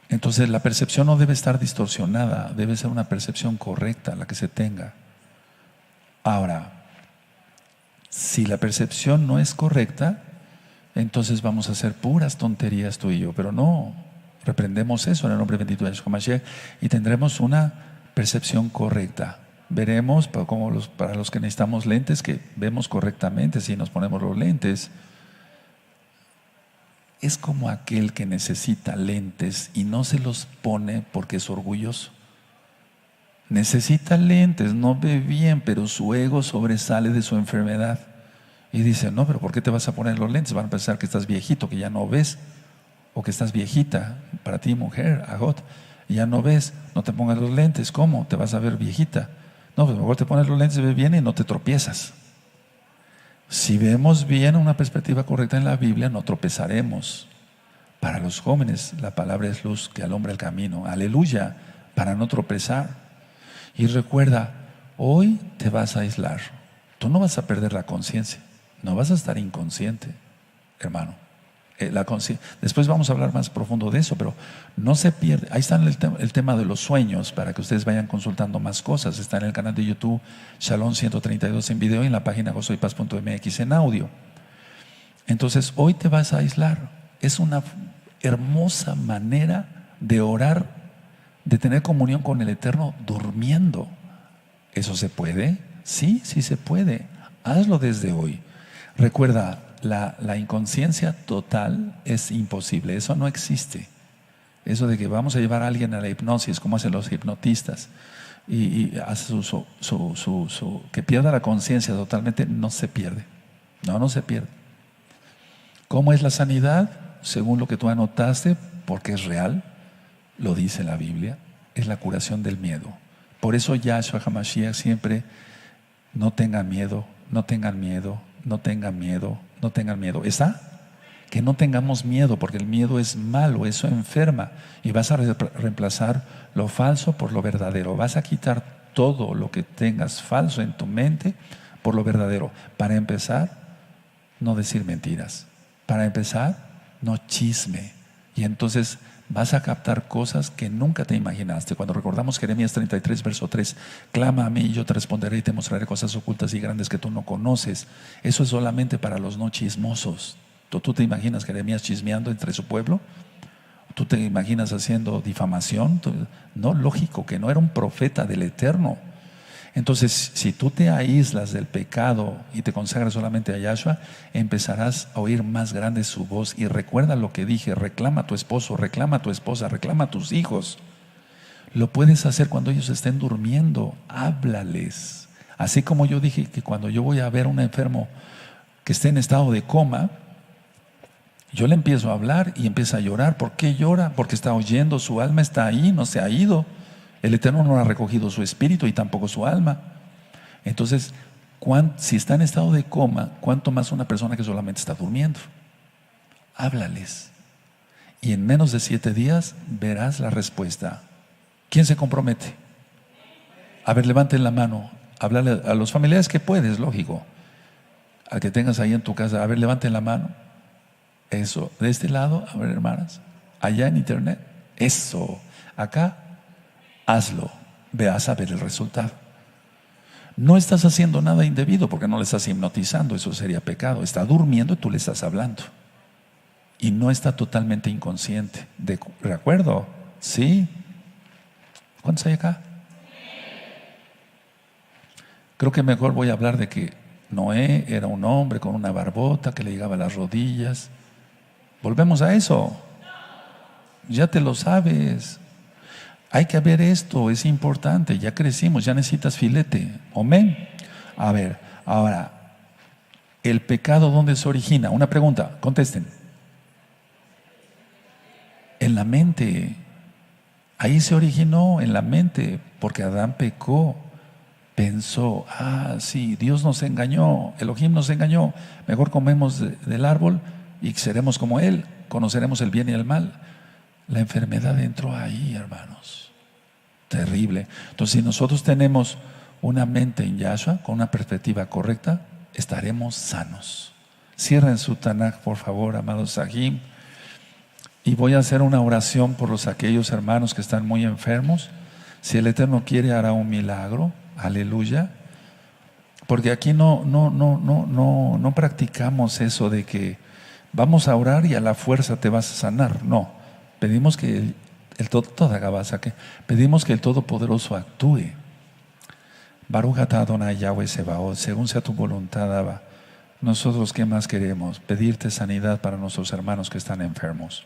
Entonces la percepción no debe estar distorsionada, debe ser una percepción correcta la que se tenga. Ahora, si la percepción no es correcta, entonces vamos a hacer puras tonterías tú y yo, pero no, reprendemos eso en el nombre bendito de Yahshua Mashiach y tendremos una percepción correcta. Veremos, para los que necesitamos lentes, que vemos correctamente si nos ponemos los lentes. Es como aquel que necesita lentes y no se los pone porque es orgulloso. Necesita lentes, no ve bien, pero su ego sobresale de su enfermedad. Y dice, no, pero ¿por qué te vas a poner los lentes? Van a pensar que estás viejito, que ya no ves, o que estás viejita. Para ti, mujer, Agot, ya no ves, no te pongas los lentes. ¿Cómo? Te vas a ver viejita. No, pues mejor te pones los lentes, ves bien y no te tropiezas. Si vemos bien una perspectiva correcta en la Biblia, no tropezaremos. Para los jóvenes, la palabra es luz que alumbra el camino. Aleluya, para no tropezar. Y recuerda, hoy te vas a aislar. Tú no vas a perder la conciencia. No vas a estar inconsciente, hermano. Después vamos a hablar más profundo de eso, pero no se pierde. Ahí está el tema de los sueños, para que ustedes vayan consultando más cosas. Está en el canal de YouTube Shalom 132 en video y en la página gozoypaz.mx en audio. Entonces, hoy te vas a aislar. Es una hermosa manera de orar, de tener comunión con el Eterno durmiendo. ¿Eso se puede? Sí, sí se puede. Hazlo desde hoy. Recuerda, la inconsciencia total es imposible, eso no existe. Eso de que vamos a llevar a alguien a la hipnosis, como hacen los hipnotistas, y hace que pierda la conciencia totalmente, no se pierde. No se pierde. ¿Cómo es la sanidad? Según lo que tú anotaste, porque es real, lo dice la Biblia, es la curación del miedo. Por eso Yahshua HaMashiach siempre, no tengan miedo, no tengan miedo, no tengan miedo, no tengan miedo. ¿Está? Que no tengamos miedo, porque el miedo es malo, eso enferma. Y vas a reemplazar lo falso por lo verdadero. Vas a quitar todo lo que tengas falso en tu mente por lo verdadero. Para empezar, no decir mentiras. Para empezar, no chisme. Y entonces vas a captar cosas que nunca te imaginaste. Cuando recordamos Jeremías 33, verso 3, clama a mí y yo te responderé y te mostraré cosas ocultas y grandes que tú no conoces. Eso es solamente para los no chismosos. ¿Tú te imaginas Jeremías chismeando entre su pueblo? ¿Tú te imaginas haciendo difamación? No, lógico que no, era un profeta del Eterno. Entonces, si tú te aíslas del pecado y te consagras solamente a Yahshua, empezarás a oír más grande su voz. Y recuerda lo que dije: reclama a tu esposo, reclama a tu esposa, reclama a tus hijos. Lo puedes hacer cuando ellos estén durmiendo. Háblales. Así como yo dije que cuando yo voy a ver a un enfermo que esté en estado de coma, yo le empiezo a hablar y empieza a llorar. ¿Por qué llora? Porque está oyendo, su alma está ahí, no se ha ido. El Eterno no ha recogido su espíritu y tampoco su alma. Entonces, si está en estado de coma, ¿cuánto más una persona que solamente está durmiendo? Háblales. Y en menos de 7 días verás la respuesta. ¿Quién se compromete? A ver, levanten la mano. Hablarle a los familiares que puedes, lógico. Al que tengas ahí en tu casa, a ver, levanten la mano. Eso. De este lado, a ver, hermanas. Allá en internet. Eso. Acá, hazlo. Veas a ver el resultado. No estás haciendo nada indebido porque no le estás hipnotizando. Eso sería pecado. Está durmiendo y tú le estás hablando. Y no está totalmente inconsciente. ¿De acuerdo? ¿Sí? ¿Cuántos hay acá? Creo que mejor voy a hablar de que Noé era un hombre con una barbota que le llegaba a las rodillas. Volvemos a eso. Ya te lo sabes. Hay que ver esto, es importante. Ya crecimos, ya necesitas filete. Amén. A ver, ahora, ¿el pecado dónde se origina? Una pregunta, contesten. En la mente. Ahí se originó, en la mente, porque Adán pecó. Pensó, sí, Dios nos engañó, Elohim nos engañó, mejor comemos del árbol y seremos como Él, conoceremos el bien y el mal. La enfermedad entró ahí, hermanos. Terrible. Entonces, si nosotros tenemos una mente en Yahshua, con una perspectiva correcta, estaremos sanos. Cierren su Tanaj, por favor, amados Sahim. Y voy a hacer una oración por aquellos hermanos que están muy enfermos. Si el Eterno quiere, hará un milagro. Aleluya. Porque aquí no practicamos eso de que vamos a orar y a la fuerza te vas a sanar. No. Pedimos que pedimos que el Todopoderoso actúe. Baruch atah Adonai Yahweh Sebaot, según sea tu voluntad, Abba. Nosotros, ¿qué más queremos? Pedirte sanidad para nuestros hermanos que están enfermos.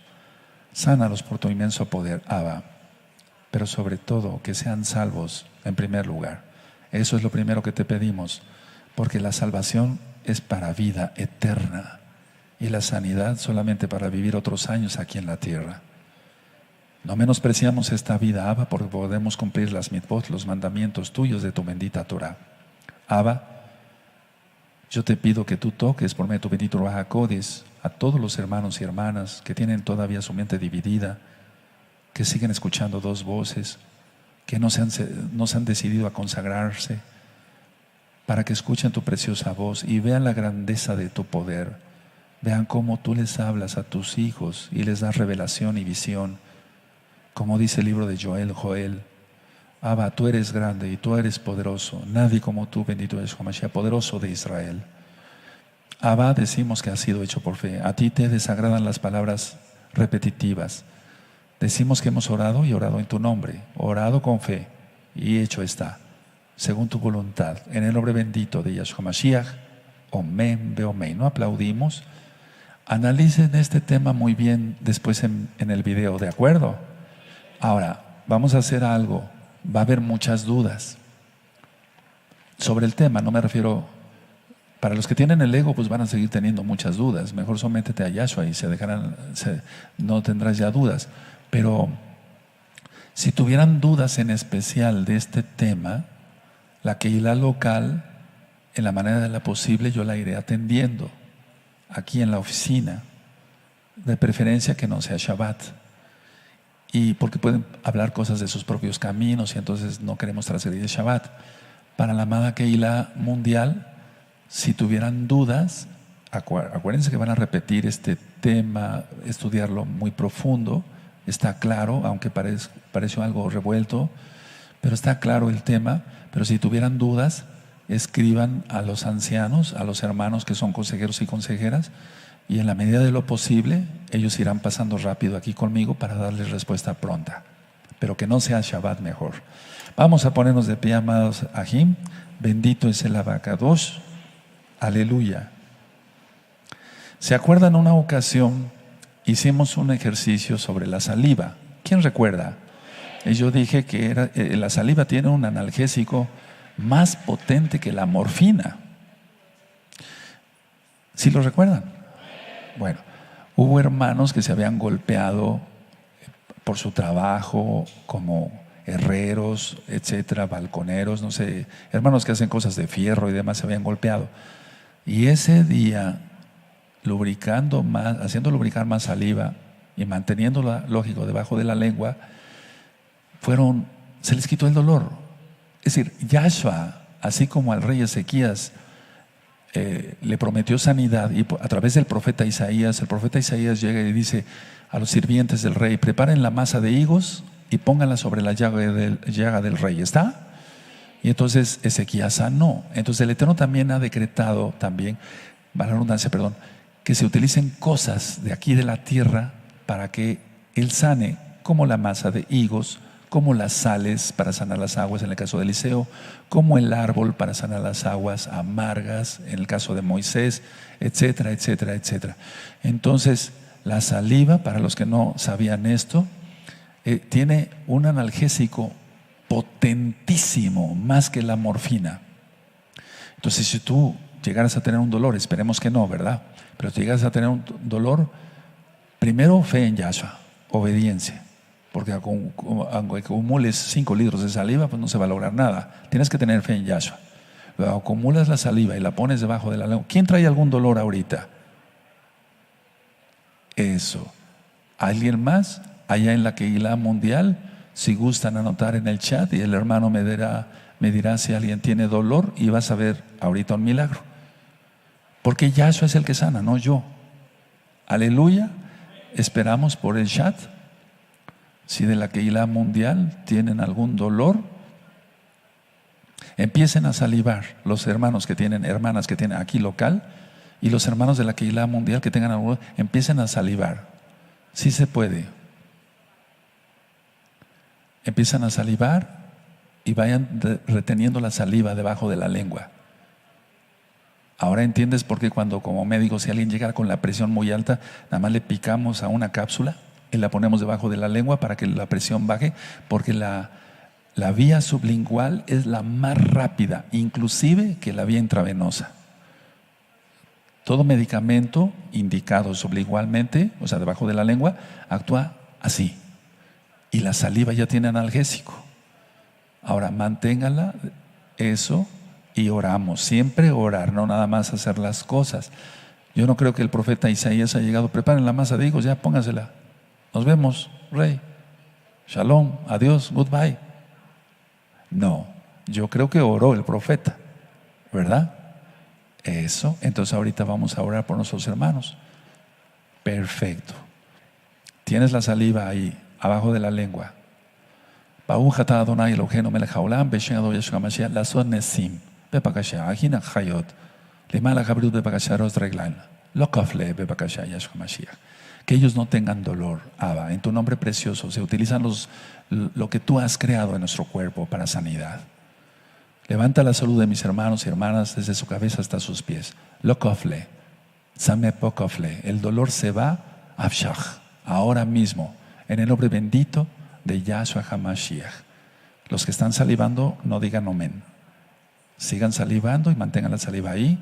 Sánalos por tu inmenso poder, Abba. Pero sobre todo, que sean salvos en primer lugar. Eso es lo primero que te pedimos, porque la salvación es para vida eterna y la sanidad solamente para vivir otros años aquí en la tierra. No menospreciamos esta vida, Abba, porque podemos cumplir las mitzvot, los mandamientos tuyos de tu bendita Torah. Abba, yo te pido que tú toques por medio de tu bendito Ruach HaKodesh a todos los hermanos y hermanas que tienen todavía su mente dividida, que siguen escuchando dos voces, que no se han decidido a consagrarse, para que escuchen tu preciosa voz y vean la grandeza de tu poder. Vean cómo tú les hablas a tus hijos y les das revelación y visión. Como dice el libro de Joel, Abba, tú eres grande y tú eres poderoso. Nadie como tú, bendito es Mashiach, poderoso de Israel. Abba, decimos que has sido hecho por fe. A ti te desagradan las palabras repetitivas. Decimos que hemos orado y orado en tu nombre, orado con fe y hecho está, según tu voluntad, en el nombre bendito de Yahshua Mashiach. Omen, beomen. No aplaudimos. Analicen este tema muy bien después en el video, ¿de acuerdo? Ahora, vamos a hacer algo. Va a haber muchas dudas sobre el tema. No me refiero, para los que tienen el ego, pues van a seguir teniendo muchas dudas. Mejor sométete a Yahshua y no tendrás ya dudas. Pero si tuvieran dudas en especial de este tema, la Keilah local, en la manera de la posible, yo la iré atendiendo aquí en la oficina, de preferencia que no sea Shabbat, y porque pueden hablar cosas de sus propios caminos y entonces no queremos transgredir el Shabbat. Para la amada Keilah mundial, si tuvieran dudas, acuérdense que van a repetir este tema, estudiarlo muy profundo. Está claro, aunque pareció algo revuelto, pero está claro el tema. Pero si tuvieran dudas, escriban a los ancianos, a los hermanos que son consejeros y consejeras, y en la medida de lo posible, ellos irán pasando rápido aquí conmigo para darles respuesta pronta. Pero que no sea Shabbat mejor. Vamos a ponernos de pie, amados Ahim. Bendito es el Abacadosh. Aleluya. ¿Se acuerdan una ocasión? Hicimos un ejercicio sobre la saliva. ¿Quién recuerda? Y yo dije que la saliva tiene un analgésico más potente que la morfina. ¿Sí lo recuerdan? Bueno, hubo hermanos que se habían golpeado por su trabajo, como herreros, etcétera, balconeros, no sé, hermanos que hacen cosas de fierro y demás, se habían golpeado. Y ese día, lubricando más, haciendo lubricar más saliva y manteniéndola, lógico, debajo de la lengua, se les quitó el dolor. Es decir, Yahshua, así como al rey Ezequías le prometió sanidad, y a través del profeta Isaías, el profeta Isaías llega y dice a los sirvientes del rey: preparen la masa de higos y pónganla sobre la llaga del rey. ¿Está? Y entonces Ezequías sanó. Entonces el Eterno también ha decretado, la redundancia, que se utilicen cosas de aquí de la tierra para que Él sane, como la masa de higos, como las sales para sanar las aguas en el caso de Eliseo, como el árbol para sanar las aguas amargas en el caso de Moisés, etcétera, etcétera, etcétera. Entonces la saliva, para los que no sabían esto, tiene un analgésico potentísimo, más que la morfina. Entonces, si tú llegaras a tener un dolor, esperemos que no, ¿verdad? Pero si llegaras a tener un dolor, primero fe en Yahshua, obediencia, porque aunque acumules 5 litros de saliva, pues no se va a lograr nada. Tienes que tener fe en Yahshua. Luego acumulas la saliva y la pones debajo de la lengua. ¿Quién trae algún dolor ahorita? Eso. ¿Alguien más? Allá en la Keilah Mundial, si gustan anotar en el chat, y el hermano me dirá si alguien tiene dolor, y vas a ver ahorita un milagro. Porque Yahshua es el que sana, no yo. Aleluya. Esperamos por el chat. Si de la Keilah Mundial tienen algún dolor, empiecen a salivar. Los hermanos que tienen, hermanas que tienen aquí local, y los hermanos de la Keilah Mundial que tengan algo, empiecen a salivar. Sí se puede. Empiezan a salivar y vayan reteniendo la saliva debajo de la lengua. Ahora entiendes por qué cuando como médico, si alguien llega con la presión muy alta, nada más le picamos a una cápsula y la ponemos debajo de la lengua para que la presión baje, porque la vía sublingual es la más rápida, inclusive que la vía intravenosa. Todo medicamento indicado sublingualmente, o sea, debajo de la lengua, actúa así. Y la saliva ya tiene analgésico. Ahora, manténgala eso y oramos. Siempre orar, no nada más hacer las cosas. Yo no creo que el profeta Isaías haya llegado: preparen la masa de higos, ya póngansela. Nos vemos, rey. Shalom, adiós, goodbye. No, yo creo que oró el profeta, ¿verdad? Eso. Entonces ahorita vamos a orar por nuestros hermanos. Perfecto. Tienes la saliva ahí, abajo de la lengua. Baruch atah Adonai Eloheinu melech haolam b'shem Adonai Yeshua HaMashiach la'asot nesim bebakasha achina chayot lemala habrit bebakasha ros reglan lo kafle bebakasha Yeshua HaMashiach. Que ellos no tengan dolor, Abba. En tu nombre precioso se utilizan lo que tú has creado en nuestro cuerpo para sanidad. Levanta la salud de mis hermanos y hermanas desde su cabeza hasta sus pies. Lo kafle, same pokafle. El dolor se va, abshach, ahora mismo. En el nombre bendito de Yahshua HaMashiach. Los que están salivando, no digan amén. Sigan salivando y mantengan la saliva ahí.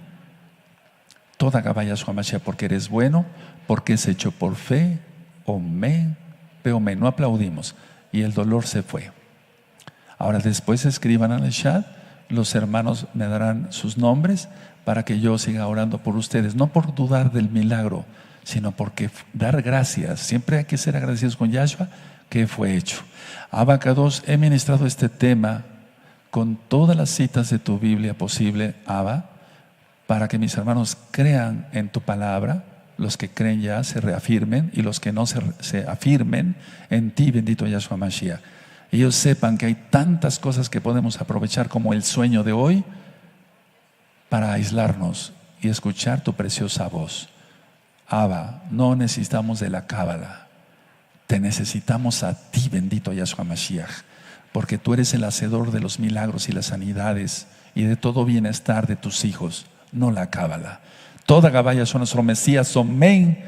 Toda Gabá Yahshua HaMashiach, porque eres bueno, porque es hecho por fe. Omen, peomen. No aplaudimos. Y el dolor se fue. Ahora después escriban en el chat. Los hermanos me darán sus nombres para que yo siga orando por ustedes. No por dudar del milagro, sino porque dar gracias. Siempre hay que ser agradecidos con Yahshua que fue hecho. Abacados, he ministrado este tema con todas las citas de tu Biblia posible, Abba, para que mis hermanos crean en tu palabra. Los que creen ya se reafirmen, y los que no se afirmen en ti, bendito Yahshua Mashiach. Ellos sepan que hay tantas cosas que podemos aprovechar, como el sueño de hoy, para aislarnos y escuchar tu preciosa voz. Abba, no necesitamos de la cábala, te necesitamos a ti, bendito Yahshua Mashiach, porque tú eres el hacedor de los milagros y las sanidades y de todo bienestar de tus hijos, no la cábala. Toda Gabá Yahshua nuestro Mesías, amén.